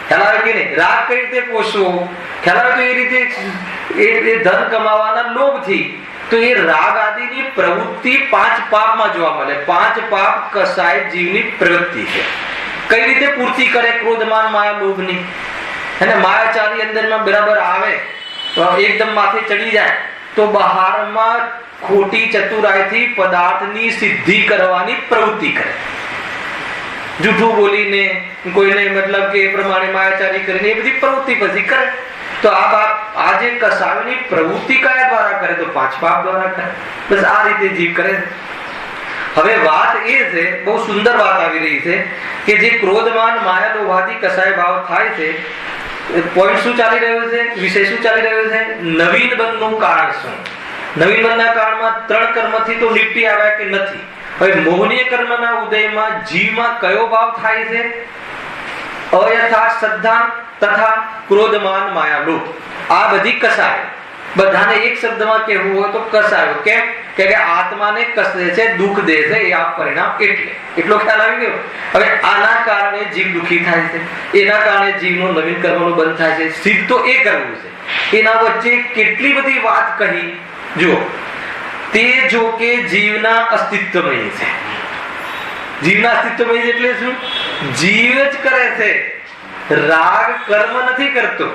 ખ્યાલ આવે કે નહીં? રાગ કઈ રીતે પોષવો? ખ્યાલ આવે? તો એ રીતે એ ધન કમાવાના લોભથી. તો એ રાગ આદિની પ્રવૃત્તિ 5 પાપમાં જોવા મળે. 5 પાપ કસાય જીવની પ્રવૃત્તિ છે. કઈ રીતે પૂર્તિ કરે ક્રોધમાન માયા લોભની? અને માયાચારી અંદરમાં બરાબર આવે એકદમ માથે ચડી જાય તો બહારમાં ખોટી ચતુરાઈથી પદાર્થની સિદ્ધિ કરવાની પ્રવૃત્તિ કરે. જૂઠું બોલીને કોઈને મતલબ કે એ પ્રમાણે માયાચારી કરીને એ બધી પ્રવૃત્તિ પછી કરે. તો આ જે કસાયની પ્રવૃત્તિ કયા દ્વારા કરે? તો 5 પાપ દ્વારા કરે. બસ આ રીતે જીવ કરે. હવે વાત એ છે, બહુ સુંદર વાત આવી રહી છે કે જે ક્રોધમાન માયા લોભાદી કસાય ભાવ થાય છે, પોઈન્ટ શું ચાલી રહ્યો છે? વિષય શું ચાલી રહ્યો છે? નવીન બંધનું કારણ શું? નવીન બંધના કાળમાં 3 કર્મથી તો નિપટી આવ્યા કે નથી. હવે મોહનીય કર્મના ઉદયમાં જીવમાં કયો ભાવ થાય છે? અયથાર્થ શ્રદ્ધા તથા ક્રોધમાન માયા લોભ. આ બધી કસાય. બધાને એક શબ્દમાં કહેવું હોય તો કસાયો. કેમ? કે આત્માને કસે છે, દુઃખ દે છે. એ આ પરિણામ એટલો ખ્યાલ આવી ગયો. હવે આના કારણે જીવ દુઃખી થાય છે. એના કારણે જીવનો નવીન કર્મનો બંધ થાય છે. સિદ્ધ તો એ કરવું છે. એના વચ્ચે કેટલી બધી વાત કહી. જો તે જો કે જીવના અસ્તિત્વમય છે. જીવના અસ્તિત્વમય એટલે શું? જીવ જ કરે છે. રાગ કર્મ નથી કરતો.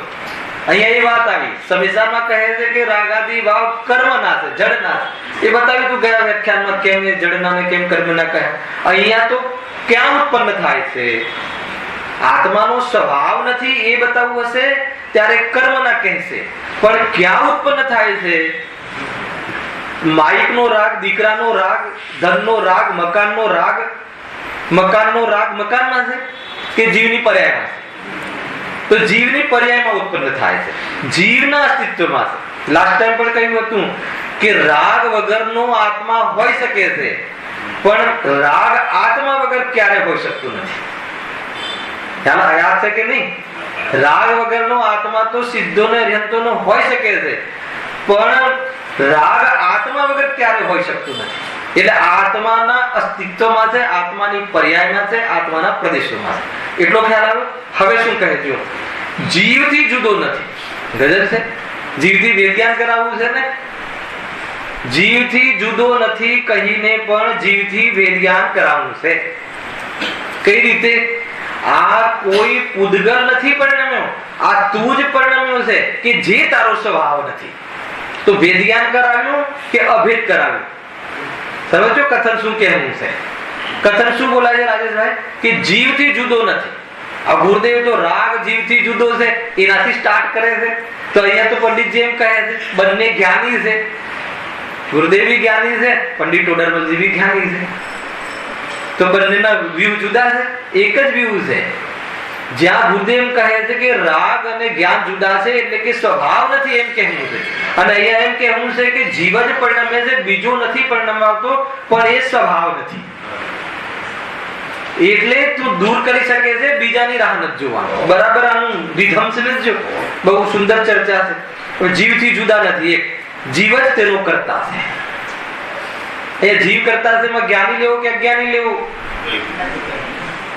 અહીંયા એ વાત આવી. સંવિધાનમાં કહે છે કે રાગાદી ભાવ કર્મના છે, જડના છે. એ બતાવ્યું તું ગયા વ્યાખ્યાનમાં કેમ એ જડના ને કેમ કર્મના કહ્યા. અહીંયા તો ક્યાં ઉત્પન્ન થાય છે? આત્માનો સ્વભાવ નથી એ બતાવવું હશે ત્યારે કર્મના કહેશે. પણ ક્યાં ઉત્પન્ન થાય છે? માઇકનો રાગ, દીકરાનો રાગ, ધનનો રાગ, મકાનનો રાગ મકાનમાં છે કે જીવની પર્યાયમાં છે? તો જીવની પર્યાયમાં ઉત્પન્ન થાય છે, જીવના અસ્તિત્વમાં છે. લાસ્ટ ટાઈમ પણ કહ્યું હતું કે રાગ વગરનો આત્મા હોઈ શકે છે, પણ રાગ આત્મા વગર ક્યારે હોઈ શકતું નથી. યાદ છે કે નહીં? રાગ વગરનો આત્મા તો સિદ્ધો ને અર્હંતોનો હોઈ શકે છે, પણ રાગ આત્મા વગર ક્યારે હોઈ શકતું નથી. એટલે આત્માના અસ્તિત્વમાં છે, આત્માની પર્યાયમાં છે, આત્માના પ્રદેશોમાં છે. એટલો ખ્યાલ આવ્યો? હવે શું કહે છે? જીવથી જુદો નથી. ગજબ છે. જીવથી વિજ્ઞાન કરાવવું છે ને? જીવથી જુદો નથી કહીને પણ જીવથી વિજ્ઞાન કરાવવું છે. કઈ રીતે? આ કોઈ પૂદગલ નથી પરિણમ્યો, આ તું જ પરિણમ્યો છે કે જે તારો સ્વભાવ નથી. તો વેદજ્ઞાન કરાવ્યું કે અભેદ કરાવ્યું? સમજો કથન શું કહેવું છે? કથન શું બોલાય છે રાજેશભાઈ? કે જીવથી જુદો નથી. આ ગુરુદેવ તો રાગ જીવથી જુદો છે એનાથી સ્ટાર્ટ કરે છે. તો અહીંયા તો પંડિતજી એમ કહે છે બંને જ્ઞાની છે. ગુરુદેવ બી જ્ઞાની છે, પંડિત ટોડરમલજી બી જ્ઞાની છે. તો બંનેના વ્યૂ જુદા છે, એક જ વ્યૂ છે. જ્યાં ગુરુદેવ કહે છે કે રાગ અને જ્ઞાન જુદા છે એટલે કે સ્વભાવ નથી એમ કહેવું છે, અને અહીંયા એમ કહેવું છે કે જીવ જ પરિણમે છે, બીજો નથી પરિણમાવતો, પણ એ સ્વભાવ નથી. એટલે તું દૂર કરી શકે છે, બીજાની રાહ નથી જોવાનું. બરાબર આનું વિધમ સમજજો. બહુ સુંદર ચર્ચા છે. જીવથી જુદા નથી, એક જીવ જ તેનો કરતા છે. એ જીવ કરતા છે એમાં જ્ઞાની લેવો કે અજ્ઞાની લેવો?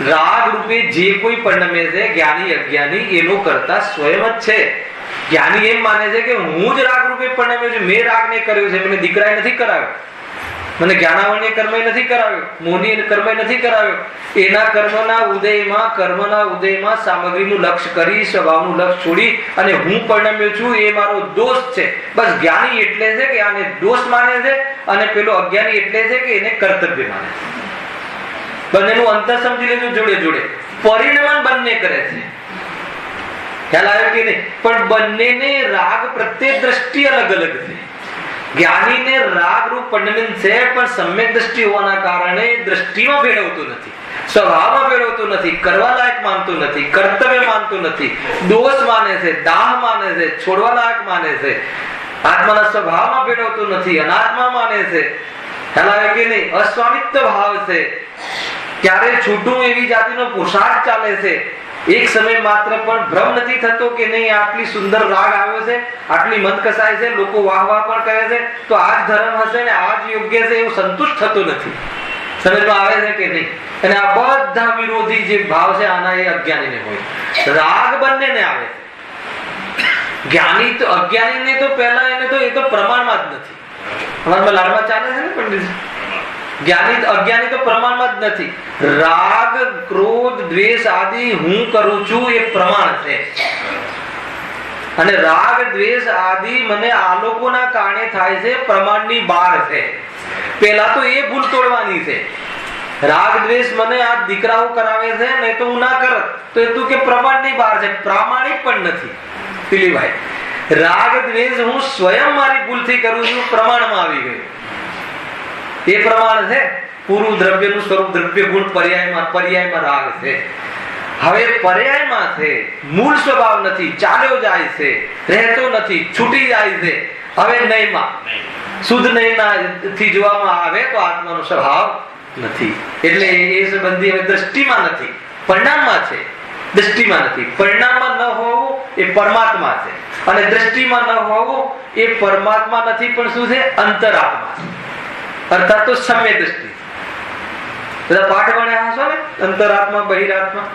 રાગ રૂપે જે કોઈ પરિણમે છે જ્ઞાની અજ્ઞાની એનો કરતા સ્વયં જ છે. જ્ઞાની એમ માને છે કે હું જ રાગ રૂપે પરિણમ્યો છું, મેં રાગ ને કર્યો છે, મને દીકરાએ નથી કરાવ્યો, મને જ્ઞાનાવરણીય કર્મ નથી કરાવ્યો, મોહની કર્મ નથી કરાવ્યો. એના કર્મના ઉદયમાં સામગ્રીનું લક્ષ્ય કરી સ્વભાવનું લક્ષ્ય છોડી અને હું પરિણમ્યો છું એ મારો દોષ છે. બસ જ્ઞાની એટલે છે કે આને દોષ માને છે અને પેલો અજ્ઞાની એટલે છે કે એને કર્તવ્ય માને છે. બંનેનું અંતર સમજી લેજો. જોડે જોડે પરિણમન બંને કરે છે, ખ્યાલ આવ્યો કે નહીં? પણ બંનેને રાગ પ્રત્યે દ્રષ્ટિ અલગ અલગ છે. જ્ઞાનીને રાગ રૂપ પરિણમન છે પણ સમ્યક દ્રષ્ટિ હોવાના કારણે દ્રષ્ટિમાં ભેળવતું નથી, સ્વભાવમાં ભેળવતું નથી, કરવા લાયક માનતું નથી, કર્તવ્ય માનતું નથી, દોષ માને છે, દાહ માને છે, છોડવા લાયક માને છે, આત્માના સ્વભાવમાં ભેળવતું નથી, અનાત્મા માને છે. ખ્યાલ આવે કે નહીં? અસ્વામિત્વ ભાવ છે, ક્યારે છૂટું એવી જાતિનો પુરુષાર્થ ચાલે છે. એક સમય માત્ર પણ ભ્રમ નથી થતો કે નહીં આટલી સુંદર રાગ આવ્યો છે, આટલી મન કસાય છે, લોકો વાહ વાહ પણ કરે છે, તો આ જ ધર્મ હશે ને આ જ યોગ્ય છે એવું સંતુષ્ટ થતું નથી. સમજમાં આવે છે કે નહીં? અને આ બધા વિરોધી જે ભાવ છે આના એ અજ્ઞાનીને હોય. રાગ બંનેને આવે છે. જ્ઞાની તો અજ્ઞાનીને તો પહેલા એને તો એ તો પ્રમાણમાં જ નથી. અમારા લાડમાં ચાલે છે ને પંડિત? જ્ઞાની અજ્ઞાની તો પ્રમાણમાં જ નથી. રાગ ક્રોધ દ્વેષ આદિ હું કરું છું એ પ્રમાણ છે, અને રાગ દ્વેષ આદિ મને આલોકોના કારણે થાય છે, પ્રમાણની બહાર છે. પેલા તો એ ભૂલ તોડવાની છે. રાગ દ્વેષ મને આ દીકરાઓ કરાવે છે નહીં તો હું ના કરત, તો એ તું કે પ્રમાણની બહાર છે, પ્રામાણિક પણ નથી. દિલીપભાઈ, રાગ દ્વેષ હું સ્વયં મારી ભૂલથી કરું છું, પ્રમાણમાં આવી ગયું. એ પ્રમાણ છે. પૂરું દ્રવ્યનું સ્વરૂપ દ્રવ્ય ગુણ પર્યાયમાં રાગ છે. હવે પર્યાયમાં છે, મૂળ સ્વભાવ નથી, ચાલ્યો જાય છે, રહેતો નથી, છૂટી જાય છે. હવે નયમાં શુદ્ધ નયથી જોવામાં આવે તો આત્માનો સ્વભાવ નથી. એટલે એ સંબંધી હવે દ્રષ્ટિમાં નથી, પરિણામમાં છે. દ્રષ્ટિમાં નથી, પરિણામમાં ન હોવું એ પરમાત્મા છે, અને દ્રષ્ટિમાં ન હોવું એ પરમાત્મા નથી પણ શું છે? અંતરાત્મા છે. અર્થાત તો સમ્ય દ્રષ્ટિ. બધા પાઠ ભણ્યા હશો ને, અંતરાત્મા બહિરાત્મા.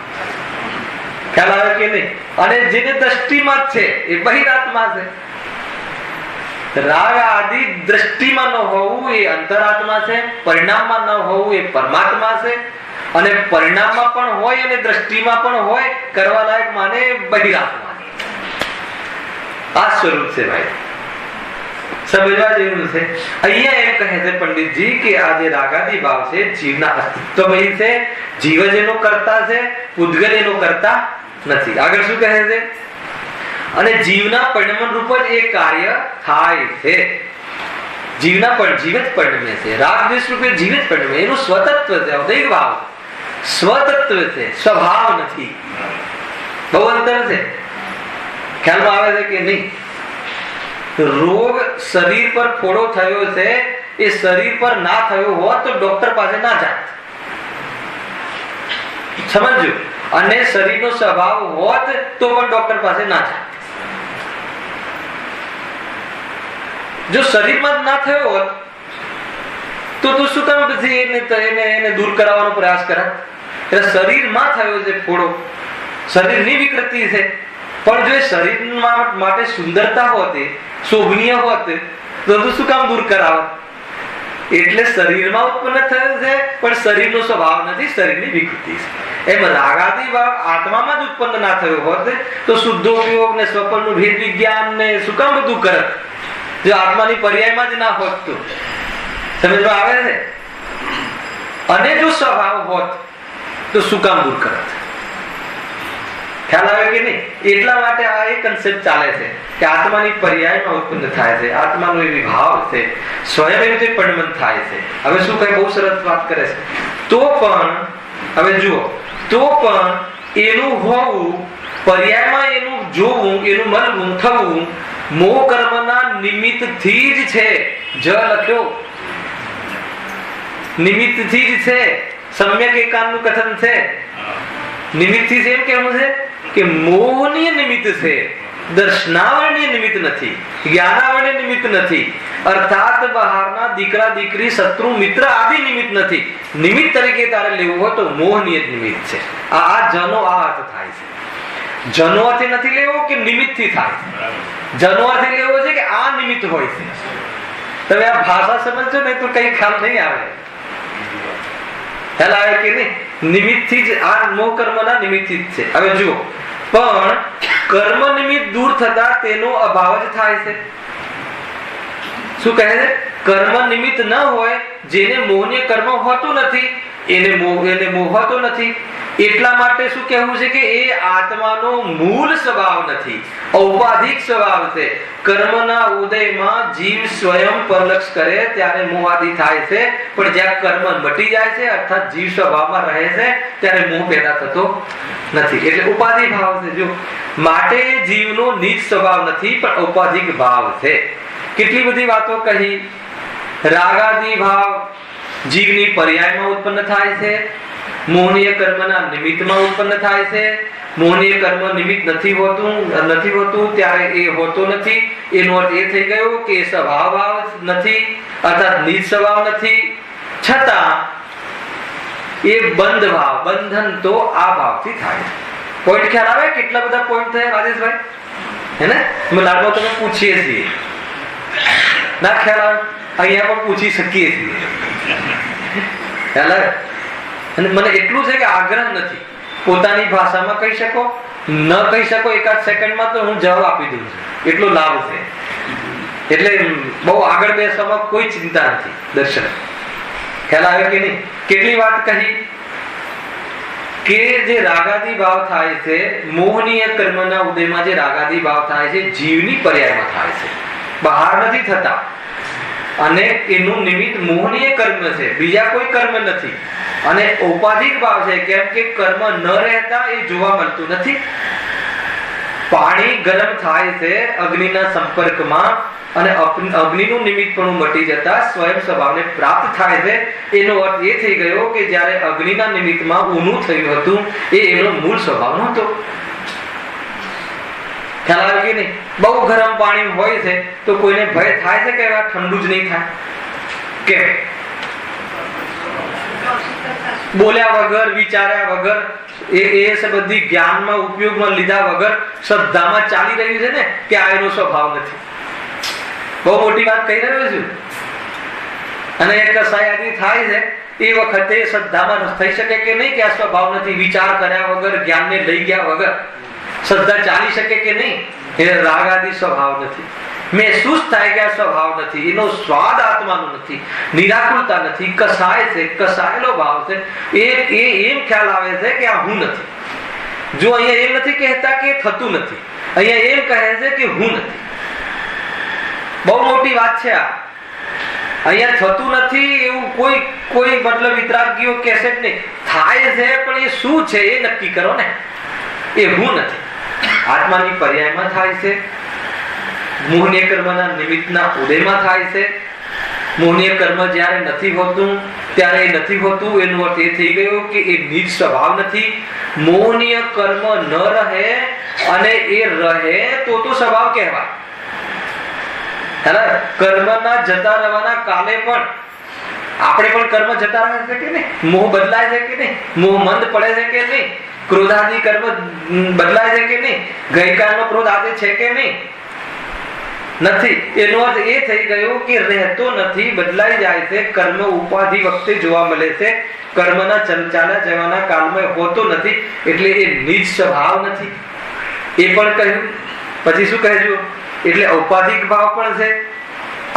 ખ્યાલ આવે કે નહીં? અને જેને દ્રષ્ટિમાં જ છે એ બહિરાત્મા છે. રાગ આદિ દ્રષ્ટિમાં ન હોવું એ અંતરાત્મા છે, પરિણામમાં ન હોવું એ પરમાત્મા છે, અને પરિણામમાં પણ હોય અને દ્રષ્ટિમાં પણ હોય, કરવા લાયક માને બહિરાત્મા. આ સ્વરૂપ છે ભાઈ, સમજવા જેવું છે. અહીંયા એમ કહે છે પંડિતજી કે આ જે રાગાદી ભાવ છે જીવના અસ્તિત્વમય છે, જીવ જ એનો કરતા છે, પૂતગલ એનો કરતા નથી. આગળ શું કહે છે? અને જીવના પરિણમન રૂપ જ એ કાર્ય થાય છે. જીવના પણ જીવ જ પરિણમે છે, રાગ દ્વેષ રૂપે જીવ જ પરિણમે. એનું સ્વતત્વ છે, અવૈધ ભાવ, સ્વતત્વ છે, સ્વભાવ નથી. બહુ અંતર છે. ખ્યાલમાં આવે છે કે નહીં? રોગ શરીર પર ફોડો થયો છે, એ શરીર પર ના થયો હોત તો ડોક્ટર પાસે ના જાત. સમજો? અને શરીરનો સ્વભાવ હોત તો પણ ડોક્ટર પાસે ના જાત. જો શરીરમાં જ ના થયો હોત તો તું શું કામ પછી એને દૂર કરાવવાનો પ્રયાસ કરે? એટલે શરીરમાં થયો છે ફોડો, શરીરની વિકૃતિ છે, પણ જો એ શરીર માટે સુંદરતા હોત, શોભનીય હોત, તો તું શું કામ દૂર કરાવત? એટલે શરીરમાં ઉત્પન્ન થયો છે પણ શરીરનો સ્વભાવ નથી, શરીરની વિકૃતિ છે. એમ રાગાદી ભાવ આત્મામાં જ ઉત્પન્ન ના થયો હોત તો શુદ્ધોપયોગ ને સ્વપનનું ભેદ વિજ્ઞાન ને શું કામ બધું કરત? જો આત્માની પર્યાયમાં જ ના હોત તો. સમજવા આવે છે? અને જો સ્વભાવ હોત તો શું કામ દૂર કરત? ખ્યાલ આવે કે નહીં? એટલા માટે આ એક કન્સેપ્ટ ચાલે છે કે આત્માની પર્યાયમાં ઉત્પન્ન થાય છે, આત્માનો એ વિભાવ છે, સ્વયં રીતે પરિણમન થાય છે. હવે શું કહે? બહુ સરસ વાત કરે છે. તો પણ હવે જુઓ, તો પણ એનું હોવું, પર્યાયમાં એનું જોવું, એનું મળવું, થવું મોહ કર્મના નિમિત્તથી જ છે. જ લખ્યો નિમિત્તથી જ છે. સમ્યક એકાંતનું કથન છે. નિમિત્તથી છે એમ કેવું છે કે મોહનીય નિમિત્ત છે, દર્શનાવરણીય નિમિત્ત નથી, જ્ઞાનાવરણીય નિમિત્ત નથી. અર્થાત બહારના દીકરા દીકરી શત્રુ મિત્ર આદિ નિમિત્ત નથી. નિમિત્ત તરીકે તારે લેવું હોય તો મોહનીય નિમિત્ત છે. આ જનો આ અર્થ થાય છે. જનોથી નથી લેવો કે નિમિત્તથી થાય છે. જનોથી લેવો છે કે આ નિમિત્ત હોય છે. તમે આ ભાષા સમજજો ને તો કઈ ખ્યાલ નહીં આવે. ખ્યાલ આવે કે નહીં? નિમિત્તથી જ આ મોહ કર્મના નિમિત્તથી જ છે. હવે જુઓ, પણ કર્મ નિમિત્ત દૂર થતા તેનો અભાવ જ થાય છે. શું કહે છે? કર્મ નિમિત્ત ન હોય, જેને મોહનીય કર્મ હોતું નથી, એને મોહ હોતો નથી. એટલા માટે શું કહેવું છે કે એ આત્માનો મૂળ સ્વભાવ નથી, ઔપાધિક સ્વભાવ છે. કર્મના ઉદયમાં જીવ સ્વયં પરલક્ષ કરે ત્યારે મોહ આદિ થાય છે, પણ જ્યાં કર્મ મટી જાય છે અર્થાત જીવ સ્વભાવમાં રહે છે ત્યારે મોહ પેદા થતો નથી. એટલે ઉપાધિ ભાવ છે. જો માટે જીવનો નિજ સ્વભાવ નથી, પણ ઔપાધિક ભાવ છે. કેટલી બધી વાતો કહી. રાગાદી ભાવ જીવની પર્યાયમાં ઉત્પન્ન થાય છે, મોહનીય કર્મના નિમિત્તમાં ઉત્પન્ન થાય છે. મોહનીય કર્મ નિમિત્ત નથી હોતું ત્યારે એ હોતો નથી. એનો અર્થ એ થઈ ગયો કે સ્વભાવ નથી, અર્થાત નિજ સ્વભાવ નથી. છતાં એ બંધ ભાવ, બંધન તો આ ભાવથી થાય. પોઈન્ટ ખ્યાલ આવે? કેટલા બધા પોઈન્ટ થયા રાજેશભાઈ? હે ને? લાડમાં તમે પૂછીએ છીએ ના ખ્યાલ આવે? અહીંયા પણ પૂછી શકીએ છીએ. ખ્યાલ આવે? અને મને એટલું છે કે આગ્રહ નથી. પોતાની ભાષામાં કહી શકો, ન કહી શકો એકાદ સેકન્ડમાં તો હું જવાબ આપી દઉં છું. એટલો લાભ છે. એટલે બહુ આગળ બેસવામાં કોઈ ચિંતા નથી. દર્શન ખ્યાલ આવે કે નહીં? કેટલી વાત કહી કે જે રાગાદી ભાવ થાય છે, મોહનીય કર્મના ઉદયમાં જે રાગાદી ભાવ થાય છે, જીવની પર્યાયમાં થાય છે, બહાર નથી થતા. અને એનું નિમિત્ત મોહનીય કર્મ છે, બીજા કોઈ કર્મ નથી. અને ઔપાધિક ભાવ છે, કેમ કે કર્મ ન રહેતા એ જોવા મળતું નથી. પાણી ગરમ થાય છે અગ્નિના સંપર્કમાં, અને અગ્નિનું નિમિત્તપણું મટી જતા સ્વયં સ્વભાવને પ્રાપ્ત થાય છે. એનો અર્થ એ થઈ ગયો કે જ્યારે અગ્નિના નિમિત્તમાં ઊનું થયું હતું એ એનો મૂળ સ્વભાવ નહોતો. ખ્યાલ આવે કે નહીં? બહુ ગરમ પાણી હોય છે તો કોઈને ભય થાય છે કે ઠંડુ જ નહીં થાય? કેમ? બોલ્યા વગર, વિચાર્યા વગર, એ બધી જ્ઞાનમાં ઉપયોગમાં લીધા વગર શ્રદ્ધામાં ચાલી રહ્યું છે ને કે આ એનો સ્વભાવ નથી. બહુ મોટી વાત કહી રહ્યો છું. અને એક કસાયાદી થાય છે એ વખતે શ્રદ્ધામાં થઈ શકે કે નહીં કે આ સ્વભાવ નથી? વિચાર કર્યા વગર, જ્ઞાનને લઈ ગયા વગર શ્રદ્ધા ચાલી શકે કે નહીં? એ રાગ આદિ સ્વભાવ નથી. મહેસૂસ થાય કે આ સ્વભાવ નથી, એનો સ્વાદ આત્માનો નથી, નિરાકુરતા નથી, કસાય છે, કસાયેલો ભાવ છે. એમ ખ્યાલ આવે છે કે આ હું નથી. જો અહીંયા એમ નથી કહેતા કે થતું નથી, અહીંયા એમ કહે છે કે હું નથી. બહુ મોટી વાત છે આ. અહીંયા થતું નથી એવું કોઈ મતલબ વિતરાગીઓ કહેશે જ નહીં. થાય છે પણ એ શું છે એ નક્કી કરો ને. એ હું નથી. આત્માની પર્યાયમાં થાય છે, મોહનીય કર્મના નિમિત્તના ઉદયમાં થાય છે. મોહનીય કર્મ જ્યારે નથી હોતું ત્યારે એ નથી હોતું, એનો અર્થ એ થઈ ગયો કે એ નિજ સ્વભાવ નથી. મોહનીય કર્મ ન રહે અને એ રહે તો સ્વભાવ કહેવાય. કર્મના જતા રહેવાના કાલે પણ આપણે પણ કર્મ જતા રહે છે કે નહીં? મોહ બદલાય છે કે નહીં? મોહ મંદ પડે છે કે નહીં? ક્રોધાદી કર્મ બદલાય છે કે નહીં? ગઈકાલનો ક્રોધ આજે છે કે નહીં? નથી. એનો અર્થ એ થઈ ગયો કે રહેતો નથી, બદલાઈ જાય છે. કર્મ ઉપાધિ વખતે જોવા મળે છે, કર્મના ચાલ્યા જવાના કાળમાં હોતો નથી. એટલે એ નિજ સ્વભાવ નથી. એ પણ કહ્યું. પછી શું કહેજો? એટલે ઔપાધિક ભાવ પણ છે.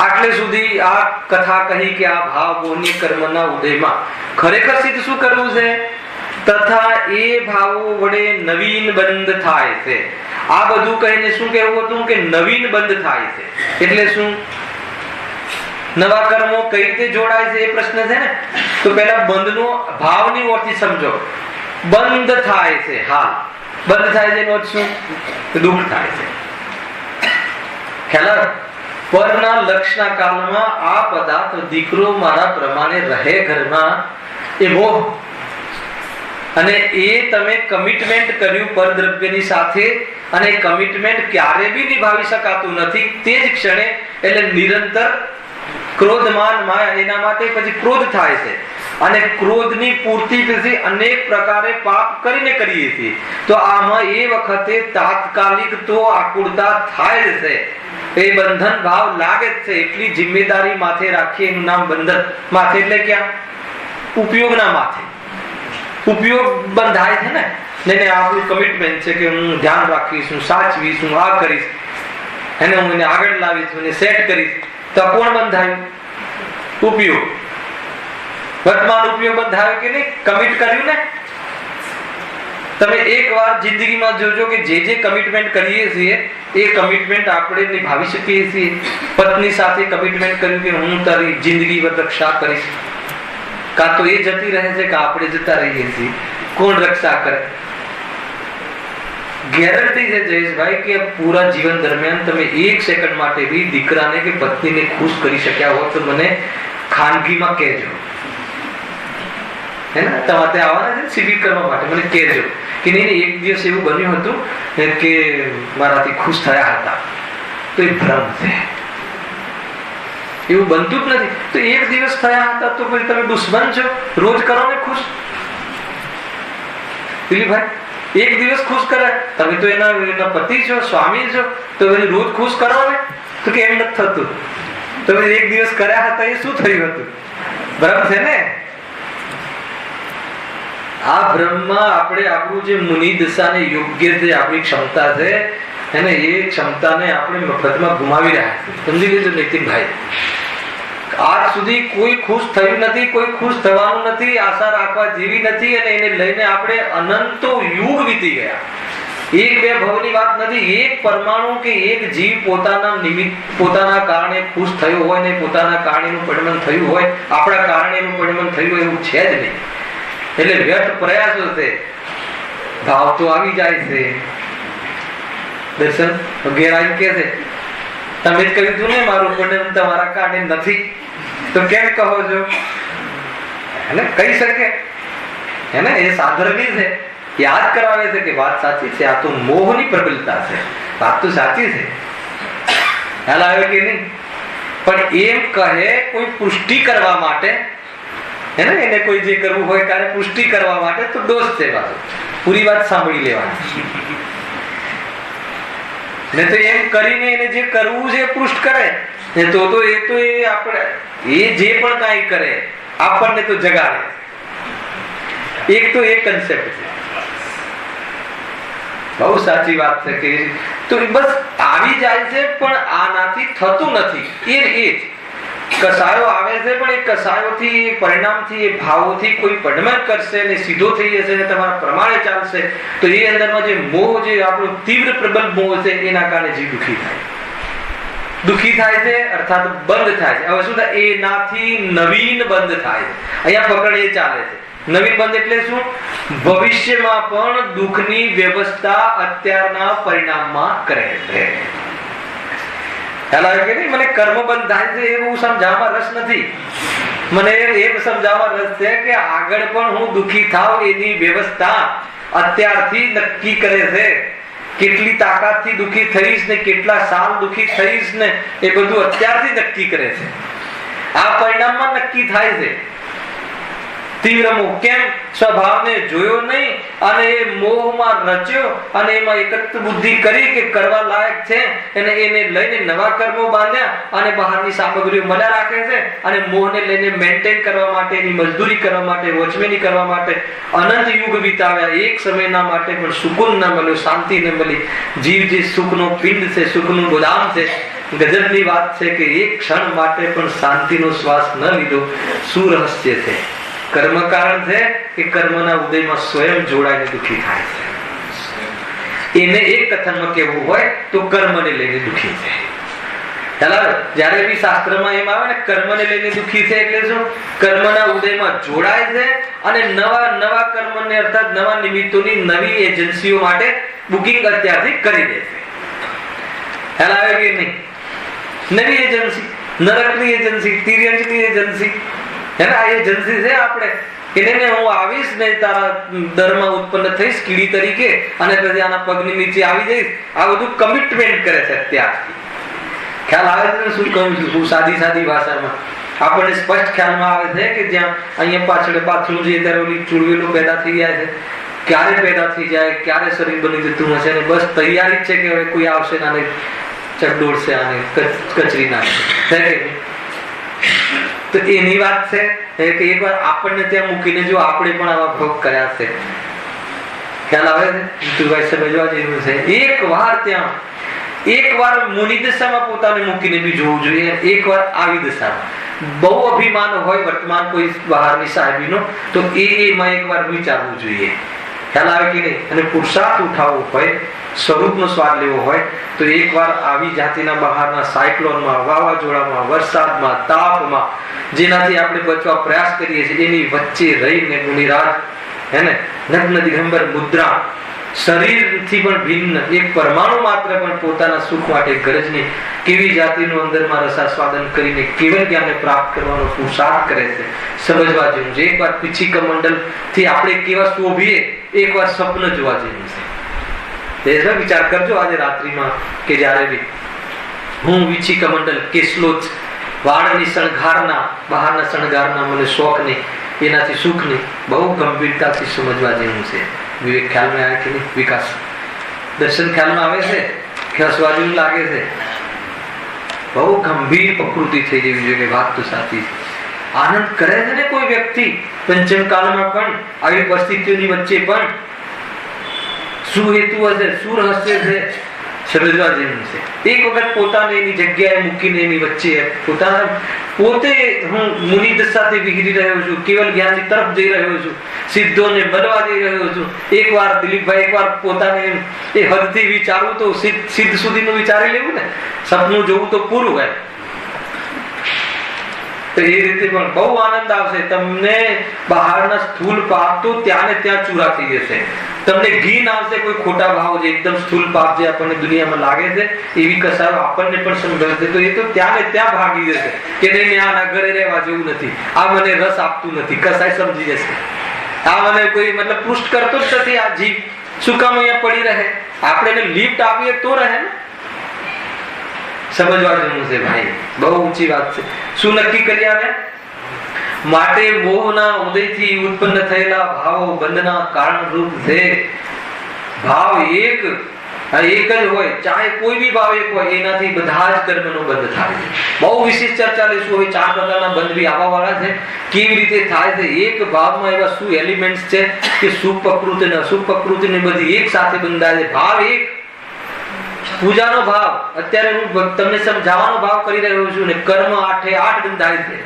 આટલે સુધી આ કથા કહી કે આ ભાવ મોહનીય કર્મના ઉદયમાં ખરેખર સિદ્ધ શું કરવું છે? તથા એ ભાવો વડે નવીન બંધ થાય છે. આ બધું કહીને શું કહેવું હતું કે નવીન બંધ થાય છે. એટલે શું? નવા કર્મો કઈ રીતે જોડાય છે એ પ્રશ્ન છે ને. તો પહેલા બંધનો ભાવની ઓરથી સમજો. બંધ થાય છે, હાલ બંધ થાય છે એનો અર્થ શું? દુઃખ થાય છે. ખ્યાલ? પરના લક્ષના કાળમાં આ પદાર્થ દીકરો મારા પ્રમાણે રહે ઘરમાં, એ મોહ. અને એ તમે કમિટમેન્ટ કર્યું પરદ્રવ્યની સાથે, અને કમિટમેન્ટ ક્યારે બી નિભાવી શકાતું નથી તે જ ક્ષણે, એટલે નિરંતર ક્રોધ માન માયા, એના માટે પછી ક્રોધ થાય છે, અને ક્રોધની પૂર્તિ પછી અનેક પ્રકારે પાપ કરીને કરીએ છીએ. તો આમાં એ વખતે તાત્કાલિક તો આકુળતા થાય જ છે, એ બંધન ભાવ લાગે જ છે. એટલી જિમ્મેદારી માથે રાખીએ, એનું નામ બંધન. માથે એટલે ક્યાં? ઉપયોગના માથે. ઉપયોગ બંધાય છે ને, નહીં આપણું કમિટમેન્ટ છે કે હું ધ્યાન રાખીશ, હું સાચવીશ, હું આ કરીશ, એને હું એને આગળ લાવીશ, એને સેટ કરીશ. તો કોણ બંધાયું? ઉપયોગ. વર્તમાન ઉપયોગ બંધાયો કે નહીં? કમિટ કર્યું ને. તમે એકવાર જિંદગીમાં જોજો કે જે કમિટમેન્ટ કરીએ છીએ એ કમિટમેન્ટ આપણે નિભાવી શકીએ છીએ. પત્ની સાથે કમિટમેન્ટ કર્યું કે હું તારી જિંદગી ભર રક્ષા કરીશ, કાં તો એ જતી રહે છે કે આપણે જતા રહીએ છીએ, કોણ રક્ષા કરે? ગેરંટી છે જયેશભાઈ કે પૂરા જીવન દરમિયાન તમે એક સેકન્ડ માટે બી દીકરાને કે પત્નીને ખુશ કરી શક્યા હો તો મને ખાનગીમાં કહેજો. હે ને, તમારે આવવાના છે શિબિર કરવા માટે, મને કહેજો કે નહીં એક દિવસ એવું બન્યું હતું કે મારાથી ખુશ થયા હતા. તો એ ભ્રમ છે, એવું બનતું જ નથી. તો એક દિવસ થયા હતા તો પછી તમે દુશ્મન છો? રોજ કરો ને ખુશ. દિલીપભાઈ, એક દિવસ ખુશ કરે, તમે તો એના પતિ છો, સ્વામી છો, તો પછી રોજ ખુશ કરો ને. તો કે એમ નથી થતું. તો એક દિવસ કર્યા હતા એ શું થયું હતું? ભ્રમ છે ને. આ ભ્રમમાં આપણે આપણું જે મુનિ દશાને યોગ્ય જે આપણી ક્ષમતા છે એને એ ક્ષમતાને આપણે મફતમાં ગુમાવી રહ્યા છીએ. સમજી લીધું નીતિનભાઈ? આજ સુધી કોઈ ખુશ થયું નથી, કોઈ ખુશ થવાનું નથી, આશા રાખવા જેવી નથી, અને એને લઈને આપણે અનંતો યુગ વીતી ગયા. એક બે ભવની વાત નથી. એક પરમાણુ કે એક જીવ પોતાના નિમિત્ત, પોતાના કારણે ખુશ થયો હોય ને પોતાના કારણે એનું પરિણમન થયું હોય, આપણા કારણે એનું પરિણમન થયું હોય એવું છે જ નહીં. એટલે વ્યર્થ પ્રયાસો છે. ભાવ તો આવી જાય છે. દર્શન ઘેર આવી કે છે તમે જ કહ્યું તું ને મારું પરિણામ તમારા કારણે નથી, તો કેમ કહો છો? એને કહી શકે એને, એ સાધર્મી છે, યાદ કરાવે છે કે વાત સાચી છે, આ તો મોહની પ્રબલતા છે, વાત તો સાચી છે. ખ્યાલ આવે કે નહીં? પણ એમ કહે કોઈ પુષ્ટિ કરવા માટે, એને કોઈ જે કરવું હોય ત્યારે પુષ્ટિ કરવા માટે, તો દોષ છે. પૂરી વાત સાંભળી લેવાની. ને તો એમ કરીને એને જે કરવું છે પુષ્ટ કરે ને તો એ તો એ આપણે એ જે પણ કાંઈ કરે આપણને તો જગાડે. એક તો એ કન્સેપ્ટ છે. બહુ સાચી વાત છે કે તો બસ આવી જાય છે, પણ આનાથી થતું નથી. એ જ કસાયો આવે છે, પણ એ કસાયોથી, પરિણામથી, એ ભાવોથી કોઈ પડમર કરશે ને સીધો થઈ જશે ને તમારા પ્રમાણે ચાલશે, તો એ અંદરમાં જે મોહ, જે આપણો તીવ્ર પ્રબલ મોહ છે, એના કારણે જીવ દુઃખી થાય છે, અર્થાત બંધ થાય છે. હવે શું થાય? એનાથી નવીન બંધ થાય છે. અહીંયા પકડ એ ચાલે છે. નવીન બંધ એટલે શું? ભવિષ્યમાં પણ દુઃખની વ્યવસ્થા અત્યારના પરિણામમાં કરે છે. મને કર્મ બંધ થાય છે એવું સમજાવવામાં રસ નથી. મને એમ સમજાવવામાં રસ છે કે આગળ પણ હું દુઃખી થાવ એની વ્યવસ્થા અત્યારથી નક્કી કરે છે. કેટલી તાકાતથી દુઃખી થઈશ ને કેટલા સાલ દુઃખી થઈશ ને એ બધું અત્યારથી નક્કી કરે છે. આ પરિણામમાં નક્કી થાય છે. તીવ્ર મોહ કેમ? સ્વભાવને જોયો નહીં અને એ મોહમાં રચ્યો અને એમાં એકત્ર બુદ્ધિ કરી કે કરવા લાયક છે, અને એને લઈને નવા કર્મો બાંધ્યા અને બહારની સામગ્રીઓ મળ્યા રાખે છે, અને મોહને લઈને મેન્ટેન કરવા માટે, એની મજદૂરી કરવા માટે, વચમેની કરવા માટે અનંત યુગ વિતાવ્યા. એક સમયના માટે પણ સુકૂન ન મળ્યો, શાંતિ ન મળી. જીવ જે સુખનો પિંડ છે, સુખનું ગોદામ છે. ગજબની વાત છે કે એક ક્ષણ માટે પણ શાંતિનો શ્વાસ ન લીધો. શું રહસ્ય છે? કર્મ કારણ છે કે કર્મના ઉદયમાં સ્વયં જોડાઈને દુઃખી થાય છે. એને એક કથનમાં કેવું હોય તો કર્મને લઈને દુઃખી છે. જયારે બી શાસ્ત્રમાં એમ આવે ને કર્મને લઈને દુઃખી છે એટલે શું? કર્મના ઉદયમાં જોડાય છે અને નવા કર્મને અર્થાત નવા નિમિત્તોની નવી એજન્સીઓ માટે બુકિંગ અત્યારથી કરી દે છે. ખ્યાલ આવે કે નહીં? નવી એજન્સી, નરકની એજન્સી, તિર્યંકની એજન્સી, આ એજન્સી છે આપણે કે નહીં હું આવીશ ને તારા દરમાં ઉત્પન્ન થઈશ કીડી તરીકે અને પછી આના પગની નીચે આવી જઈશ, આ બધું કમિટમેન્ટ કરે છે અત્યારથી. ખ્યાલ આવે છે ને શું કહું છું? હું સાદી ભાષામાં આપણને સ્પષ્ટ ખ્યાલમાં આવે છે કે જ્યાં અહીંયા પાછળ બાથરૂમ જઈએ ત્યારે ઓલી ચૂડવેલો પેદા થઈ જાય છે, ક્યારે પેદા થઈ જાય, ક્યારે શરીર બની જતું હશે, અને બસ તૈયારી જ છે કે હવે કોઈ આવશે ને આને ચકડોળશે, આને કચરી નાખશે. તો એની વાત છે કે એકવાર આપણને ત્યાં મૂકીને જો આપણે પણ આવા ભોગ કર્યા છે. ખ્યાલ આવે છે? ભાઈ સમજવા જેવું છે. એકવાર મુનિ દશામાં પોતાને મૂકીને બી જોવું જોઈએ, એકવાર આવી દશામાં. બહુ અભિમાન હોય વર્તમાન કોઈ બહારની સાહેબીનો તો એમાં એકવાર વિચારવું જોઈએ. ખ્યાલ આવે કે નહીં? અને પુરુષાર્થ ઉઠાવવો હોય, સ્વરૂપનો સ્વાદ લેવો હોય તો એકવાર આવી જાતિના બહારના સાયક્લોનમાં, વાવાઝોડામાં, વરસાદમાં, તાપમાં જેનાથી આપણે બચવા પ્રયાસ કરીએ છીએ એની વચ્ચે રહીને મુનિરાજ હેને નગ્ન દિગંબર મુદ્રા, શરીરથી પણ ભિન્ન એક પરમાણુ માત્ર પણ પોતાના સુખ માટે ગરજની કેવી જાતિનું અંદરમાં રસાસ્વાદન કરીને કેવલ જ્ઞાનને પ્રાપ્ત કરવાનો પુરુષાર્થ કરે છે. સમજવા જેવું છે. એકવાર પીછી કમંડલ થી આપણે કેવા શોભીએ, એકવાર સ્વપ્ન જોવા જેવું છે. વિચાર કરજો આજે રાત્રિમાં કે જ્યારે બી હું વીછી કમંડલ કેસલો જ વાળની શણગારના, બહારના શણગારના મને શોખ નહીં, એનાથી સુખ નહીં, બહુ ગંભીરતાથી સમજવા જેવું છે. વિવેક ખ્યાલમાં આવે કે નહીં? વિકાસ દર્શન ખ્યાલમાં આવે છે? ખેસવા જેવું લાગે છે? બહુ ગંભીર પ્રકૃતિ થઈ જવી જોઈએ. વાત તો સાચી છે. આનંદ કરે છે ને કોઈ વ્યક્તિ પંચમ કાળમાં પણ, આવી પરિસ્થિતિઓની વચ્ચે પણ. શું હેતુ હશે, શું રહસ્ય છે? સમજવા જેવું છે. એક વખત પોતાને એની જગ્યાએ મૂકીને એની વચ્ચે પોતાના પોતે હું મુનિ દશાથી વિહરી રહ્યો છું, કેવલ જ્ઞાનની તરફ જઈ રહ્યો છું, સિદ્ધોને મળવા જઈ રહ્યો છું. એકવાર દિલીપભાઈ એકવાર પોતાને એ હદથી વિચારવું તો સિદ્ધ સુધીનું વિચારી લેવું ને, સપનું જોવું તો પૂરું હોય. તો એ રીતે પણ બહુ આનંદ આવશે તમને. બહારના સ્થૂલ પાપ તો ત્યાં ને ત્યાં ચૂરા થઈ જશે. તમને ઘીન આવશે કોઈ ખોટા ભાવ જે એકદમ સ્થૂલ પાપ જે આપણને દુનિયામાં લાગે છે એવી કસારો આપણને પણ સંભળાશે તો એ તો ત્યાં ને ત્યાં ભાગી જશે કે નહીં આના ઘરે રહેવા જેવું નથી, આ મને રસ આપતું નથી, કસાય સમજી જશે. આ મને કોઈ મતલબ પૃષ્ઠ કરતો જ નથી, આ જીભ શું કામ અહીંયા પડી રહે? આપણે એને લિફ્ટ આપીએ તો રહે ને. સમજવા જેવું છે ભાઈ, બહુ ઊંચી વાત છે. શું નક્કી કરી આવ્યા? માટે મોહના ઉદયથી ઉત્પન્ન થયેલા ભાવો બંધના કારણરૂપ છે. ભાવ એક જ હોય, ચાહે કોઈ બી ભાવ એક હોય, એનાથી બધા જ કર્મનો બંધ થાય છે. બહુ વિશેષ ચર્ચા લઈશું. હવે 4 પ્રકારના બંધ બી આવવા વાળા છે. કેવી રીતે થાય છે? એક ભાવમાં એવા શું એલિમેન્ટ્સ છે કે સુખ પ્રકૃતિ ને અસુખ પ્રકૃતિ ને બધી એક સાથે બંધાય છે. ભાવ એક, પૂજાનો ભાવ અત્યારે હું તમને સમજાવવાનો ભાવ કરી રહ્યો છું ને. કર્મ 8 બંધાય છે.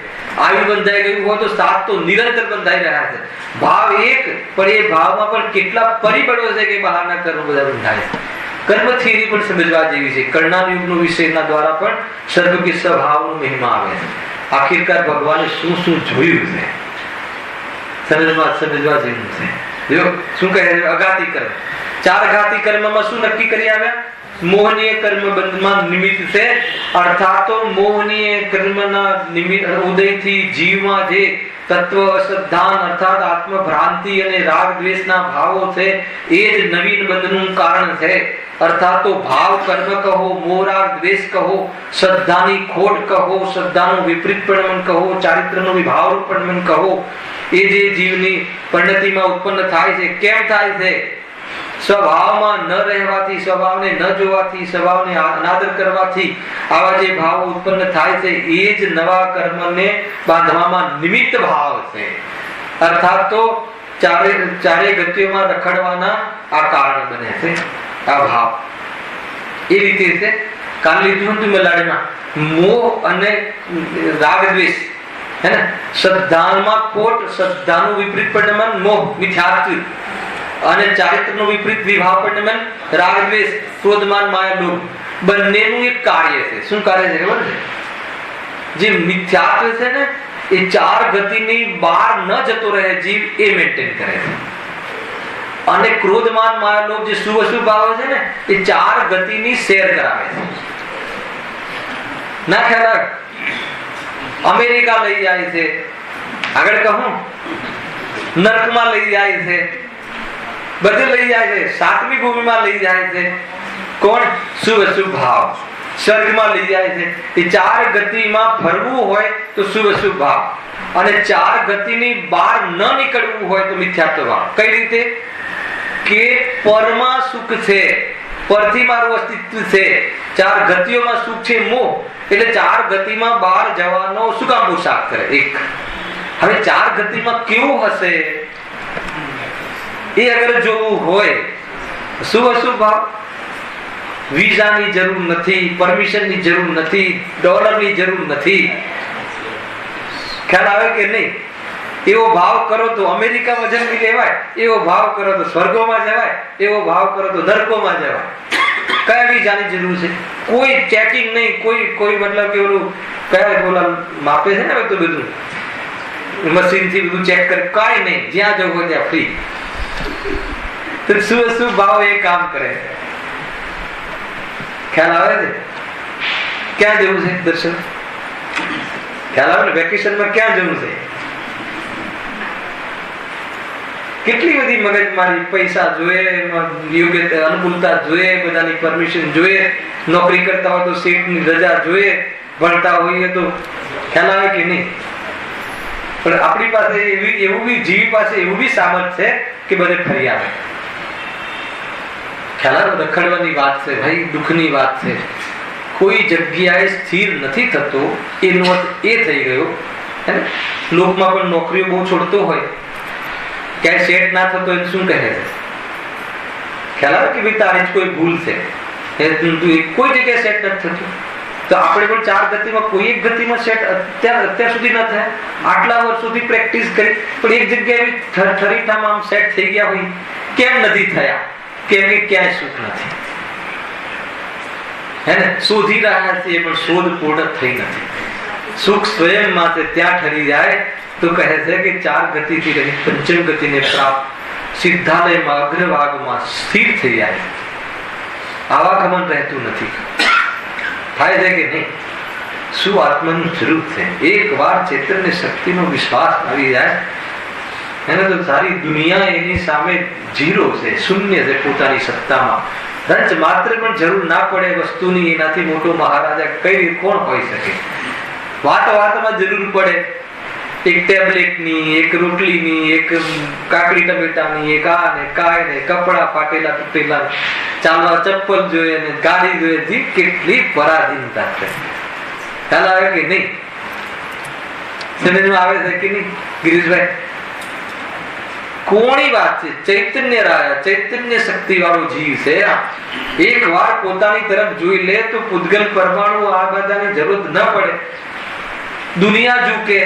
આયુ બંધાઈ ગયું હોય તો 7 તો નિરંતર બંધાઈ રહ્યા છે. ભાવ એક, પણ એ ભાવમાં પણ કેટલા પરિબળો છે કે બહારના કર્મ બધા બંધાય છે. કર્મ થિયરી પણ સમજવા જેવી છે. કર્ણાન યુગનો વિષયના દ્વારા પણ સર્વ કે સ્વભાવનો મહિમા આવે છે. આખિરકાર ભગવાને શું જોયું છે સમજવા જેવું છે. જો શું કહે છે? અઘાતી કર્મ. 4 ઘાતી કર્મમાં શું નક્કી કરી આવ્યા? મોહનીય કર્મ બંધમાં નિમિત્ત છે. અર્થાત તો મોહનીય કર્મના નિમિત્ત ઉદયથી જીવમાં જે તત્વ અશ્રદ્ધાન અર્થાત આત્મભ્રાંતિ અને રાગ દ્વેષના ભાવો છે એ જ નવીન બંધનું કારણ છે. અર્થાત તો ભાવ કર્મ કહો, મોહ રાગ દ્વેષ કહો, શ્રદ્ધાની ખોટ કહો, શ્રદ્ધાનું વિપરીત પરિણમન કહો, ચારિત્રનું વિભાવરૂપ પરિણમન કહો, એ જે જીવની પરિણતિમાં ઉત્પન્ન થાય છે. કેમ થાય છે? સ્વભાવમાં ન રહેવાથી, સ્વભાવને ન જોવાથી, સ્વભાવને અનાદર કરવાથી આવા જે ભાવો ઉત્પન્ન થાય છે એ જ નવા કર્મને બાંધવામાં નિમિત્ત ભાવ છે. અર્થાત તો ચારે ગતિઓમાં રખડવાના આ કારણ બને છે આ ભાવ. એ રીતે છે. કાલ લીધું હતું મેલાડીમાં મોહ અને રાગ દ્વેષ હે ને. શ્રદ્ધામાં ખોટ, શ્રદ્ધાનું વિપરીત પરિણમન મોહ મિથ્યાત્વ અને ચારિત્રનો વિપરીત વિભાવ પરિણમન રાગ દ્વેષ, ક્રોધમાન માયા લોભ. બંનેનું એક કાર્ય છે. શું કાર્ય છે ખબર છે? જે મિથ્યાત્વ છે ને એ 4 ગતિની બહાર ન જતો રહે જીવ, એ મેન્ટેન કરે છે. અને ક્રોધમાન માયા લોભ જે શુભ અશુભ ભાવ છે ને એ 4 ગતિની શેર કરાવે છે. ના ખ્યાલ? અમેરિકા લઈ જાય છે. આગળ કહું નરકમાં લઈ જાય છે, બધે લઈ જાય છે, સાતમી ભૂમિમાં લઈ જાય છે. કોણ? શુભ અશુભ ભાવ. સ્વર્ગમાં લઈ જાય છે. એ ચાર ગતિમાં ફરવું હોય તો શુભ અશુભ ભાવ, અને ચાર ગતિની બહાર ન નીકળવું હોય તો મિથ્યાત્વ ભાવ. કઈ રીતે? કે પરમાં સુખ છે, પરથી મારું અસ્તિત્વ છે, ચાર ગતિઓમાં સુખ છે મોહ, એટલે ચાર ગતિમાં બહાર જવાનો શું કામ પોશાક કરે? એક. હવે ચાર ગતિમાં કેવું હશે એ અગર જોવું હોય, શુભ અશુભ ભાવ. વિઝાની જરૂર નથી, પરમિશનની જરૂર નથી, ડોલરની જરૂર નથી. ખ્યાલ આવે કે નહીં? એવો ભાવ કરો તો અમેરિકામાં જન્મી લેવાય, એવો ભાવ કરો તો સ્વર્ગોમાં જવાય, એવો ભાવ કરો તો નરકોમાં જવાય. કયા વિઝાની જરૂર છે? કોઈ ચેકિંગ નહીં, કોઈ મતલબ કે ઓલું કયા બોલા માપે છે ને તો બધું મશીનથી બધું ચેક કરે, કાંઈ નહીં, જ્યાં જવું હોય ત્યાં ફ્રી. તો શું ભાવ એ કામ કરે? ખ્યાલ આવે છે? ક્યાં જવું છે દર્શન? ખ્યાલ આવે ને? વેકેશનમાં ક્યાં જવું છે? કેટલી બધી મગજમારી, પૈસા જોઈએ, યોગ્ય અનુકૂળતા જોઈએ, બધાની પરમિશન જોઈએ, નોકરી કરતા હોય તો સીટની રજા જોઈએ, ભણતા હોઈએ તો. ખ્યાલ આવે કે નહીં? પણ આપણી પાસે એવું બી જીવ પાસે એવું બી સામર્થ્ય છે કે બધે ફરી આવે. ખ્યાલ આવે? રખડવાની વાત છે ભાઈ, દુઃખની વાત છે. કોઈ જગ્યાએ સ્થિર નથી થતો એનો અર્થ એ થઈ ગયો હે. લોકમાં પણ નોકરીઓ બહુ છોડતો હોય, ક્યાંય સેટ ના થતો એ શું કહે છે? ખ્યાલ આવે કે ભાઈ તારી જ કોઈ ભૂલ છે, કોઈ જગ્યાએ સેટ નથી થતું. તો આપણે પણ ચાર ગતિમાં કોઈ એક ગતિમાં સેટ અત્યાર સુધી ન થાય. આટલા વર્ષોથી પ્રેક્ટિસ કરી પણ એક જગ્યાએ ઠરીઠામાં આમ સેટ થઈ ગયા હોય, કેમ નથી થયા? કેમ કે ક્યાંય સુખ નથી. હે ને? શોધી રહ્યા છે પણ શોધ પૂર્ણ થઈ નથી. સુખ સ્વયં માટે ત્યાં ઠરી જાય તો કહે છે કે ચાર ગતિથી રહી પંચમ ગતિને પ્રાપ્ત સિદ્ધાલયમાં અગ્રભાગમાં સ્થિર થઈ જાય. આવાગમન રહેતું નથી. થાય છે કે નહીં? શું આત્માનું સ્વરૂપ છે? એક વાર ચેતનની શક્તિનો વિશ્વાસ આવી જાય એને તો સારી દુનિયા એની સામે ઝીરો છે, શૂન્ય છે પોતાની સત્તામાં. રંચ માત્ર પણ જરૂર ના પડે વસ્તુની. એનાથી મોટો મહારાજા કઈ કોણ હોઈ શકે? વાતમાં જરૂર પડે એક ટેબ્લેટની, એક રોટલીની, એક કાકડી ટમેટાની, એક આ ને કાય ને કપડા ફાટેલા તૂટેલા, ચાલવા ચપ્પલ જોઈએ ને ગાડી જોઈએ. કેટલી પરાધીનતા છે. ખ્યાલ આવે કે નહીં? સમજમાં આવે છે કે નહીં ગિરીશભાઈ? કોની વાત છે? ચૈતન્ય રાયા, ચૈતન્ય શક્તિ વાળો જીવ છે. એક વાર પોતાની તરફ જોઈ લે તો પૂતગલ પરમાણુ આ બધાની જરૂર ન પડે. દુનિયા ઝૂકે,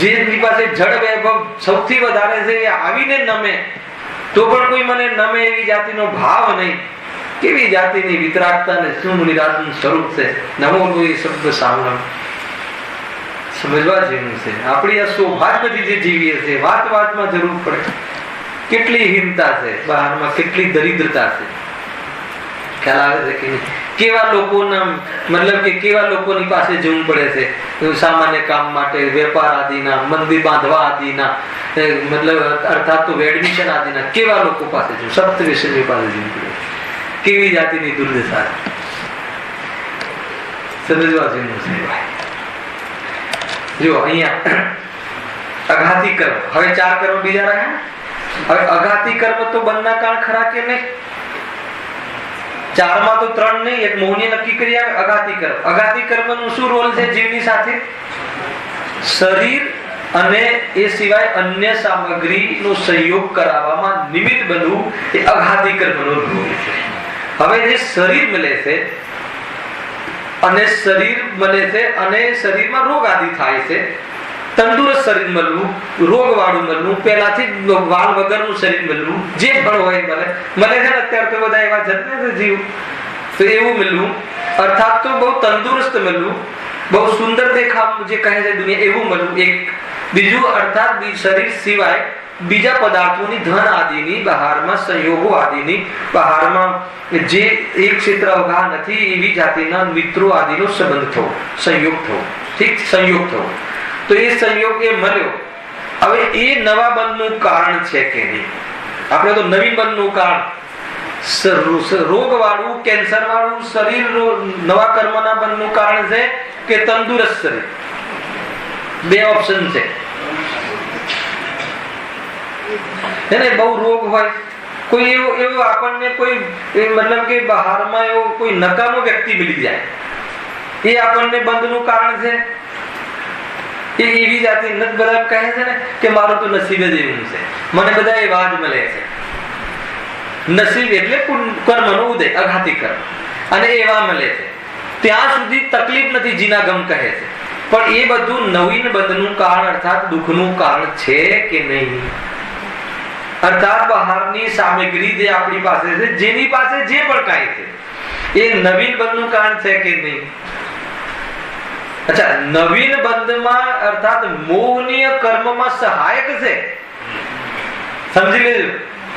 જેની પાસે જળ વૈભવ સૌથી વધારે છે એ આવીને નમે તો પણ કોઈ મને નમે એવી જાતિનો ભાવ નહીં. કેવી જાતિની વિતરાગતા ને શું નિરાતનું સ્વરૂપ છે. નમો એ શબ્દ સાંભળો, સમજવા જેવું છે. આપણી આ સૌભાગ્યથી જે જીવીએ છે, વાતમાં જરૂર પડે. કેટલી હીનતા છે બહારમાં, કેટલી દરિદ્રતા છે. ખ્યાલ આવે છે કે નહીં? કેવા લોકોના મતલબ કે કેવા લોકોની પાસે જવું પડે છે સામાન્ય કામ માટે, વેપાર આદિના, મંદિર બાંધવા આદિના, મતલબ અર્થાત તો એડમિશન આદિના. કેવા લોકો પાસે જવું? સપ્તવેશની પાસે જવું પડે. કેવી જાતિની દુર્દશા. સમજવા જેવું છે ભાઈ. જો અહીંયા અઘાતી કર્મ, હવે ચાર કર્મ બીજા રહ્યા. હવે અઘાતી કર્મ તો બંધના કાળ ખરા કે નહીં? ચારમાં તો ત્રણ નહીં, એક મોહની નક્કી કરી આવે. અઘાતી કર્મ, અઘાતી કર્મ નું શું રોલ છે જીવની સાથે? શરીર અને એ સિવાય અન્ય સામગ્રીનો સંયોગ કરાવવામાં નિમિત્ત બનવું એ અઘાતી કર્મનો રોલ છે. હવે જે શરીર મળે છે અને શરીરમાં રોગ આદિ થાય છે. તંદુરસ્ત શરીર મળવું, રોગ વાળું મળવું, પેલાથી વાળ વગરનું શરીર મળવું, જે પણ હોય મળે છે ને. અત્યારે તો બધા એવા જન્મે છે જીવ, તો એવું મળવું અર્થાત તો બહુ તંદુરસ્ત મળવું, બહુ સુંદર દેખાવ જે કહે છે દુનિયા એવું મળવું એક. બીજું અર્થાત શરીર સિવાય બીજા પદાર્થોની ધન આદિની બહારમાં સંયોગો આદિની બહારમાં જે એક ક્ષેત્ર અવઘા નથી એવી જાતિના મિત્રો આદિનો સંબંધ થવો, સંયોગ થવો. ઠીક, સંયોગ થવો. તો એ સંયોગ એ મળ્યો હવે એ નવા બંધનું કારણ છે કે નહીં? આપણે તો નવીન બંધનું કારણ, રોગ વાળું, કેન્સર વાળું શરીર નવા કર્મના બંધનું કારણ છે કે તંદુરસ્ત શરીર? બે ઓપ્શન છે. એને બહુ રોગ હોય, કોઈ એવો આપણને કોઈ મતલબ કે બહારમાં એવો કોઈ નકામો વ્યક્તિ મળી જાય, એ આપણને બંધનું કારણ છે. એ એવી જાતિ બધા કહે છે ને કે મારું તો નસીબ જ એવું છે, મને બધા એવા જ મળે છે. નસીબ એટલે કર્મનો ઉદય, અઘાતી કર્મ, અને એવા મળે છે. ત્યાં સુધી તકલીફ નથી, જીનાગમ કહે છે. પણ એ બધું નવીન બંધનું કારણ અર્થાત દુઃખનું કારણ છે કે નહીં? અર્થાત બહારની સામગ્રી જે આપણી પાસે છે, જેની પાસે જે પણ કાંઈ છે, એ નવીન બંધનું કારણ છે કે નહીં? અચ્છા, નવીન બંધમાં અર્થાત મોહનીય કર્મમાં સહાયક છે, સમજી લેજો,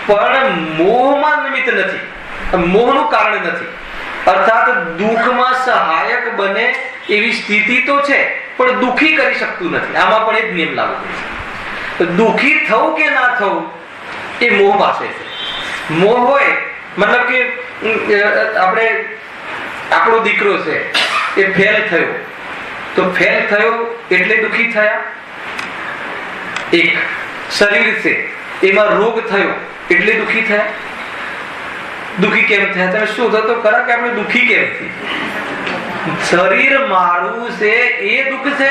પણ મોહમાં નિમિત્ત નથી, મોહનું કારણ નથી. અર્થાત દુઃખમાં સહાયક બને એવી સ્થિતિ તો છે, પણ દુઃખી કરી શકતું નથી. આમાં પણ એક નિયમ લાગુ પડે છે. દુઃખી થવું કે ના થવું એ મોહ પાસે છે. મોહ હોય મતલબ કે આપણે આપણો દીકરો છે એ ફેલ થયો, તો ફેલ થયો એટલે દુઃખી થયા. એક શરીર છે એમાં રોગ થયો એટલે દુઃખી થયા. દુઃખી કેમ થયા? તમે શું થતો ખરા કે આપણે દુઃખી કેમ થઈએ? શરીર મારું છે એ દુઃખ છે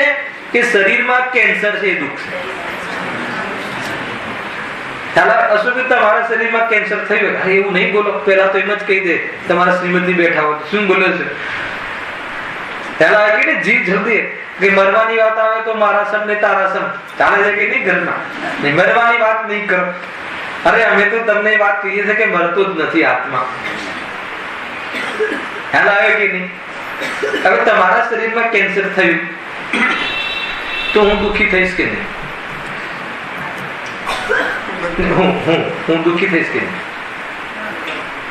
કે શરીરમાં કેન્સર છે એ દુઃખ છે? તમારા શરીરમાં કેન્સર થયું, એવું નહીં બોલો. પેલા તો એમ જ કહી દે, તમારા શ્રીમતી બેઠા હોય શું બોલે છે? પેલા કે જીવ જલ્દી કે મરવાની વાત આવે તો મારા સમ ને તારા સમ ચાલે છે કે નહીં? ઘરમાં મરવાની વાત નહીં કરો. અરે અમે તો તમને વાત કહીએ છીએ કે મરતો જ નથી આત્મા. ખ્યાલ આવે કે નહીં? હવે તમારા શરીરમાં કેન્સર થયું તો હું દુઃખી થઈશ કે નહીં? હું દુઃખી થઈશ કે નહીં?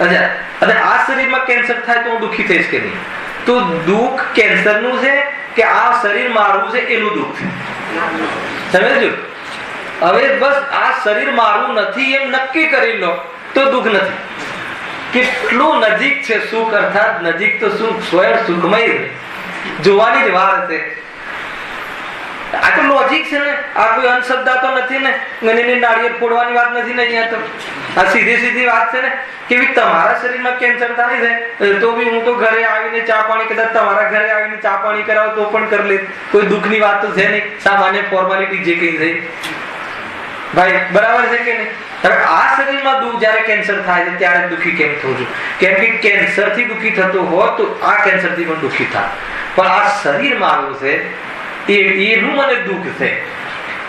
અચ્છા, અને આ શરીરમાં કેન્સર થાય તો હું દુઃખી થઈશ કે નહીં? તો દુઃખ કેન્સરનું છે કે આ શરીર મારું છે એનું દુઃખ છે? સમજ્યું? હવે બસ આ શરીર મારું નથી એમ નક્કી કરી લો તો દુઃખ નથી. કેટલું નજીક છે સુખ, અર્થાત નજીક તો સુખ સ્વયં સુખમય જોવાની જ વાર છે. આ તો લોજિક છે ને, આ કોઈ અંધશ્રદ્ધા તો નથી ને, નાળિયેર ફોડવાની વાત નથી ને. અહીંયા તો આ સીધી વાત છે ને કે તમારા શરીરમાં કેન્સર થાય છે તો બી હું તો ઘરે આવીને ચા પાણી, કદાચ તમારા ઘરે આવીને ચા પાણી કરાવો તો પણ કરી લે. કોઈ દુઃખની વાત તો છે નહીં, સામાન્ય ફોર્માલિટી જે કઈ છે ભાઈ, બરાબર છે કે નહીં? હવે આ શરીરમાં દુઃખ જયારે કેન્સર થાય છે ત્યારે દુઃખી કેમ થવું છું? કેમ કે કેન્સર થી દુઃખી થતો હોય તો આ કેન્સર થી પણ દુઃખી થાય. પણ આ શરીર મારું છે એનું મને દુઃખ છે.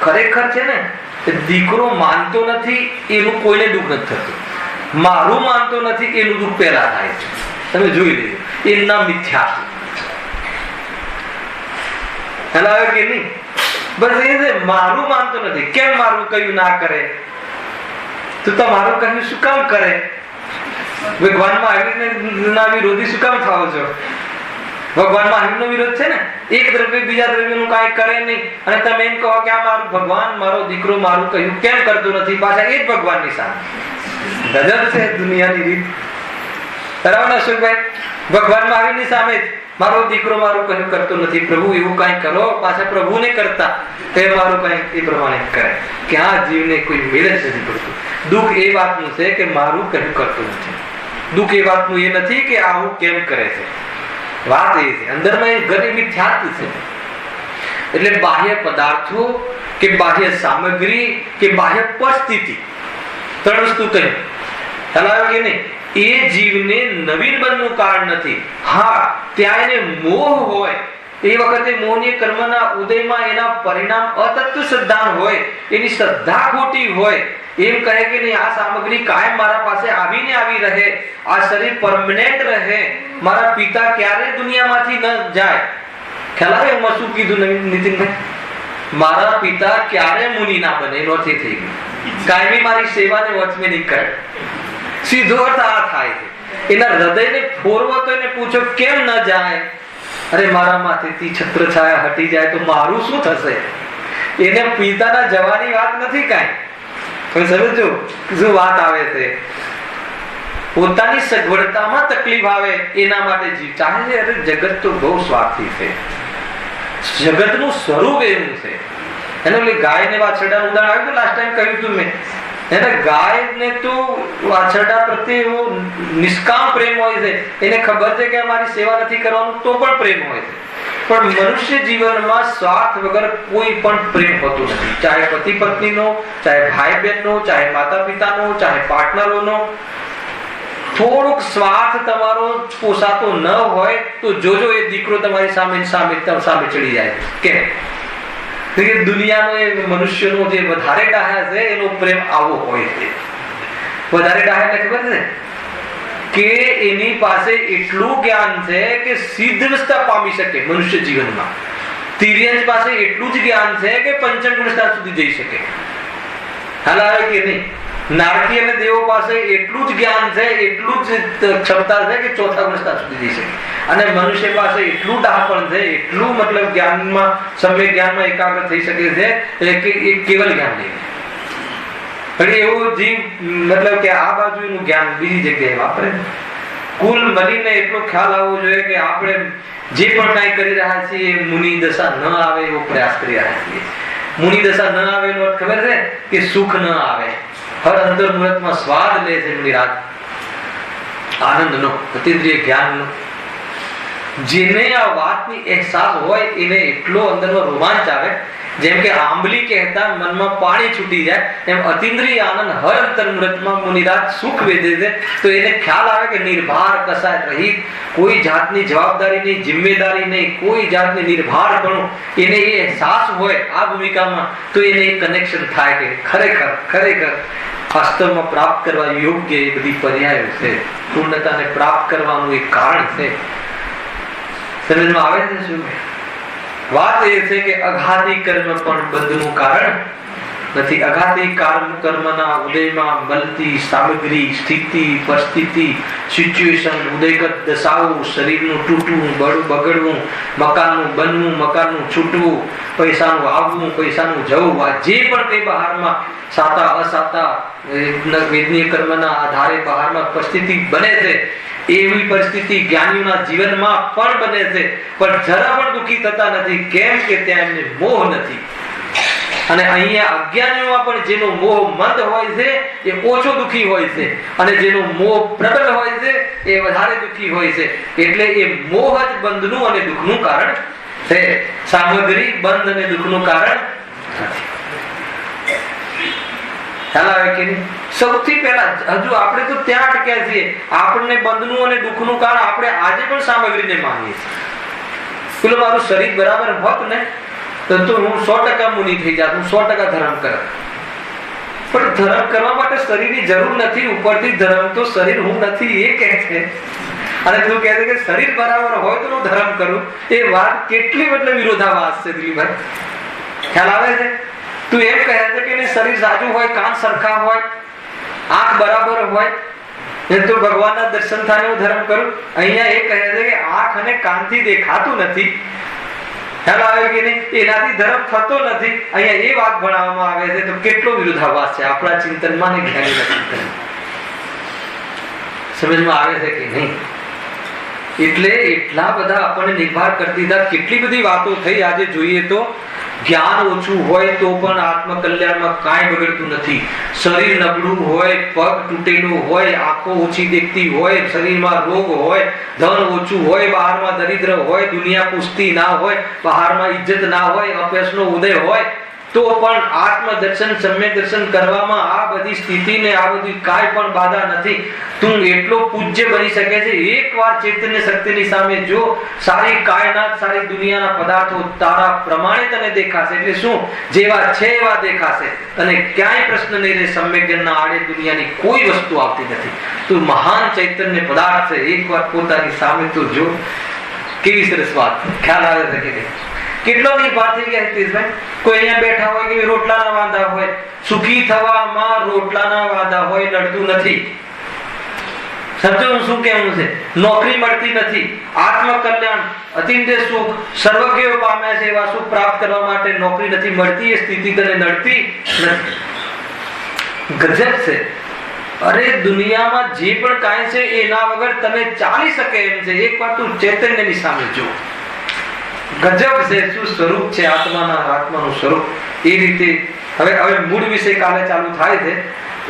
ખરેખર છે ને, દીકરો માનતો નથી એનું કોઈને દુઃખ નથી થતું, મારું માનતો નથી એનું દુઃખ પહેલા થાય છે. તમે જોઈ લેજો, એમના મિથ્યા હેલા કે નહીં? બસ એ છે, મારું માનતો નથી. કેમ મારું કયું ના કરે? તો તમારું કહ્યું શું કામ કરે? ભગવાનમાં આવીને વિરોધી શું કામ થાવ છો? ભગવાનમાં આવીનો વિરોધ છે ને, એક દ્રવ્ય બીજા દ્રવ્યનું કાંઈ કરે નહીં, અને તમે એમ કહો કે આ મારું ભગવાન, મારો દીકરો મારું કહ્યું કેમ કરતો નથી? પાછા એ જ ભગવાનની સામે. ગજબ છે દુનિયાની રીત. બરાબર ને અશોકભાઈ? ભગવાનમાં આવીની સામે જ મારો દીકરો મારું કહ્યું કરતો નથી, પ્રભુ એવું કઈ કરો. પાછા પ્રભુને કરતા તે મારું કઈ એ પ્રમાણે કરે કે આ જીવને કોઈ મેળ જ નથી પડતું. દુઃખ એ વાતનું છે કે મારું કહ્યું કરતું નથી. દુઃખ એ વાતનું એ નથી કે આવું કેમ કરે છે. વાત એ છે અંદરમાં એ ઘણી મિથ્યાત્વ છે. એટલે બાહ્ય પદાર્થો કે બાહ્ય સામગ્રી કે બાહ્ય પરિસ્થિતિ, ત્રણ વસ્તુ કહ્યું હલાવ્યો કે નહીં, એ જીવને નવીન બનનું કારણ નથી. હા, ત્યાં એને મોહ હોય એ વખતે મોહની કર્મના ઉદયમાં એના પરિણામ અતત્વ શ્રદ્ધા હોય, એની શ્રદ્ધા ખોટી હોય, એમ કહે કે નહીં આ સામગ્રી કાયમ મારા પાસે આવીને આવી રહે, આ શરીર પરમેનન્ટ રહે, મારા પિતા ક્યારે દુનિયામાંથી ન જાય. ખ્યાલ આવે એમાં શું કીધું નીતિનભાઈ? મારા પિતા ક્યારે મુનિ ના બને એનો અર્થ થઈ ગયો કાયમી મારી સેવાને વચમે નહીં કરે. સીધો અર્થ આ થાય છે. એના હૃદયને ફોરવો તો એને પૂછો કેમ ન જાય? અરે મારા માથેથી છત્ર છાયા હટી જાય તો મારું શું થશે? એને પિતાના જવાની વાત નથી કાંઈ. તમે સમજો શું વાત આવે છે. પોતાની સગવડતામાં તકલીફ આવે એના માટે જીવ ચાહે છે. અરે જગત તો બહુ સ્વાર્થી છે. જગતનું સ્વરૂપ એવું છે. એને ઓલી ગાય ને વાછરડાનું ઉદાહરણ આવ્યું લાસ્ટ ટાઈમ કહ્યું હતું મેં. એને ગાય ને તો વાછરડા પ્રત્યે એવો નિષ્કામ પ્રેમ હોય છે. એને ખબર છે કે અમારી સેવા નથી કરવાનું તો પણ પ્રેમ હોય છે. પણ મનુષ્ય જીવનમાં સ્વાર્થ વગર કોઈ પણ પ્રેમ હોતું નથી. ચાહે પતિ પત્નીનો, ચાહે ભાઈ બહેનનો, ચાહે માતા પિતાનો, ચાહે પાર્ટનરોનો. થોડુંક સ્વાર્થ તમારો પોસાતો ન હોય તો જોજો એ દીકરો તમારી સામે ચડી જાય. કેમ? દુનિયાનો એ મનુષ્યનો જે વધારે ડાહ્યા છે એનો પ્રેમ આવો હોય છે. વધારે ડાહ્યા એટલે ખબર છે કે એની પાસે એટલું જ્ઞાન છે કે સિદ્ધવસ્થા પામી શકે મનુષ્ય જીવનમાં. તિર્યંજ પાસે એટલું જ જ્ઞાન છે કે પંચમ ગુણસ્થાન સુધી જઈ શકે. હાલ આવે કે નહીં? નારકી અને દેવો પાસે એટલું જ જ્ઞાન છે, એટલું જ ક્ષમતા છે કે ચોથા ગુણસ્થાન સુધી જઈ શકે. અને મનુષ્ય પાસે એટલું ડાહપણ છે, એટલું મતલબ જ્ઞાનમાં સમ્યક જ્ઞાનમાં એકાગ્ર થઈ શકે છે કે એ કેવલ જ્ઞાન નહીં. એવું જીવ મતલબ કે આ બાજુ એનું જ્ઞાન બીજી જગ્યાએ વાપરે. કુલ મળીને એટલો ખ્યાલ આવવો જોઈએ કે આપણે જે પણ કાંઈ કરી રહ્યા છીએ મુનિ દશા ન આવે એવો પ્રયાસ કરી રહ્યા છીએ. મુનિ દશા ન આવે એનો અર્થ ખબર છે કે સુખ ન આવે. હર અંતર મુહૂર્તમાં સ્વાદ લે છે નિરાત આનંદનો, અતિન્દ્રિય જ્ઞાનનો. જેને આ વાતની અહેસાસ હોય એને એટલો અંદરનો રોમાંચ આવે. જેમ કે આંબલી કહેતા મનમાં પાણી છૂટી જાય એમ અતિન્દ્રિય આનંદ હર અંતર મુહૂર્તમાં મુનિરાત સુખ વેદે છે. તો એને ખ્યાલ આવે કે નિર્ભાર કસાય રહિત, કોઈ જાતની જવાબદારી નહીં, જિમ્મેદારી નહીં, કોઈ જાતની નિર્ભારપણું એને એ અહેસાસ હોય આ ભૂમિકામાં. તો એને એક કનેક્શન થાય કે ખરેખર વાસ્તવમાં પ્રાપ્ત કરવા યોગ્ય એ બધી પર્યાયો છે. પૂર્ણતાને પ્રાપ્ત કરવાનું એક કારણ છે. સમજમાં આવે છે શું? વાત એ છે કે અઘાતી કર્મ પણ બંધનું કારણ નથી. અઘાતી કર્મના ઉદયમાં મળતી સામગ્રી, સ્થિતિ, પરિસ્થિતિ, સિચ્યુએશન, ઉદયગત દશાઓ, શરીરનું તૂટવું, બગડવું, મકાનનું બનવું, મકાનનું છૂટવું, પૈસાનું આવવું, પૈસાનું જવું, આ જે પણ તે બહારમાં સાતા અસાતા વેદનીય કર્મના આધારે બહારમાં પરિસ્થિતિ બને છે. એવી પરિસ્થિતિ જ્ઞાનીઓના જીવનમાં પણ બને છે, પણ જરા પણ દુઃખી થતા નથી. કેમ કે ત્યાં એમને મોહ નથી. અને અહીંયા અજ્ઞાનીઓમાં પણ જેનો મોહ મંદ હોય છે એ ઓછો દુઃખી હોય છે, અને જેનો મોહ પ્રબળ હોય છે એ વધારે દુઃખી હોય છે. એટલે એ મોહ જ બંધનું અને દુઃખનું કારણ છે. સામગ્રી બંધ અને દુઃખનું કારણ નથી. ખ્યાલ આવે કે નહીં? સૌથી પહેલા હજુ આપણે તો ત્યાં અટક્યા છીએ. આપણને બંધનું અને દુઃખનું કારણ આપણે આજે પણ સામગ્રીને માનીએ છીએ. પેલું મારું શરીર બરાબર હોત ને તો હું 100% મુનિ થઈ જાત, હું 100% ધર્મ કરત. પણ ધર્મ કરવા માટે શરીરની જરૂર નથી. ઉપરથી ધર્મ તો શરીર હું નથી એ કહે છે. અને તું કહે છે કે શરીર બરાબર હોય તો હું ધર્મ કરું. એ વાત કેટલી મતલબ વિરોધાભાસ છે દિલીપભાઈ. ખ્યાલ આવે છે? તું એમ કહે છે કે શરીર સાચું હોય, કાન સરખા હોય, આંખ બરાબર હોય તો ભગવાનના દર્શન થાય હું ધર્મ કરું. અહીંયા એ કહે છે કે આંખ અને કાનથી દેખાતું નથી. ખ્યાલ આવે કે નહીં? એનાથી ધર્મ થતો નથી. અહીંયા એ વાત ભણાવવામાં આવે છે. તો કેટલો વિરોધાભાસ છે આપણા ચિંતનમાં ને જ્ઞાનીના ચિંતન. સમજમાં આવે છે કે નહીં? એટલે એટલા બધા આપણને નિર્ભર કરતી દીધા. કેટલી બધી વાતો થઈ. આજે જોઈએ તો જ્ઞાન ઓછું હોય તો પણ આત્મકલ્યાણમાં કાંઈ બગડતું નથી. શરીર નબળું હોય, પગ તૂટેલું હોય, આંખો ઓછી દેખતી હોય, શરીરમાં રોગ હોય, ધન ઓછું હોય, બહારમાં દરિદ્ર હોય, દુનિયા પૂછતી ના હોય, બહારમાં ઇજ્જત ના હોય, અપયશનો ઉદય હોય, તો પણ આત્મદર્શન, સમ્યક દર્શન કરવામાં આ બધી સ્થિતિને આ બધી કાંઈ પણ બાધા નથી. તું એટલો પૂજ્ય બની શકે છે. એકવાર ચૈતન્ય શક્તિની સામે જો સારી કાયનાત, સારી દુનિયાના પદાર્થો તારા પ્રમાણે તને દેખાશે. એટલે શું? જેવા છે એવા દેખાશે. અને ક્યાંય પ્રશ્ન નહીં રહે. સમ્યક જ્ઞાનના આડે દુનિયાની કોઈ વસ્તુ આવતી નથી. તું મહાન ચૈતન્ય પદાર્થ છે. એકવાર પોતાની સામે તો જો. કેવી સરસ વાત. ખ્યાલ આવે છે કે નહીં? કેટલો નિર્ભર થઈ ગયા હિતેશભાઈ. કોઈ અહીંયા બેઠા હોય કે રોટલાના વાંધા હોય, સુખી થવામાં રોટલાના વાંધા હોય, લડતું નથી. સમજો હું શું કહેવું છે? નોકરી મળતી નથી, આત્મકલ્યાણ, અતિંદ્ય સુખ, સર્વજ્ઞ પામ્યા છે એવા સુખ પ્રાપ્ત કરવા માટે નોકરી નથી મળતી, એ સ્થિતિ તને નડતી નથી. ગજબ છે. અરે દુનિયામાં જે પણ કાંઈ છે એના વગર તમે ચાલી શકે એમ છે. એક વાર તું ચૈતન્યની સામે જો. ગજબ છે, શું સ્વરૂપ છે આત્માનું સ્વરૂપ. એ રીતે હવે મૂળ વિષય કાલે ચાલુ થાય છે.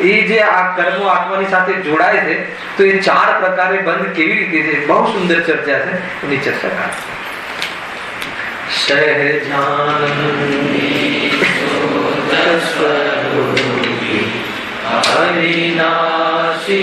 એ જે આ કર્મો આત્માની સાથે જોડાય છે, તો એ 4 પ્રકારે બંધ કેવી રીતે છે, બહુ સુંદર ચર્ચા છે. એની ચર્ચા થાય. સહેજાનંદ અવિનાશી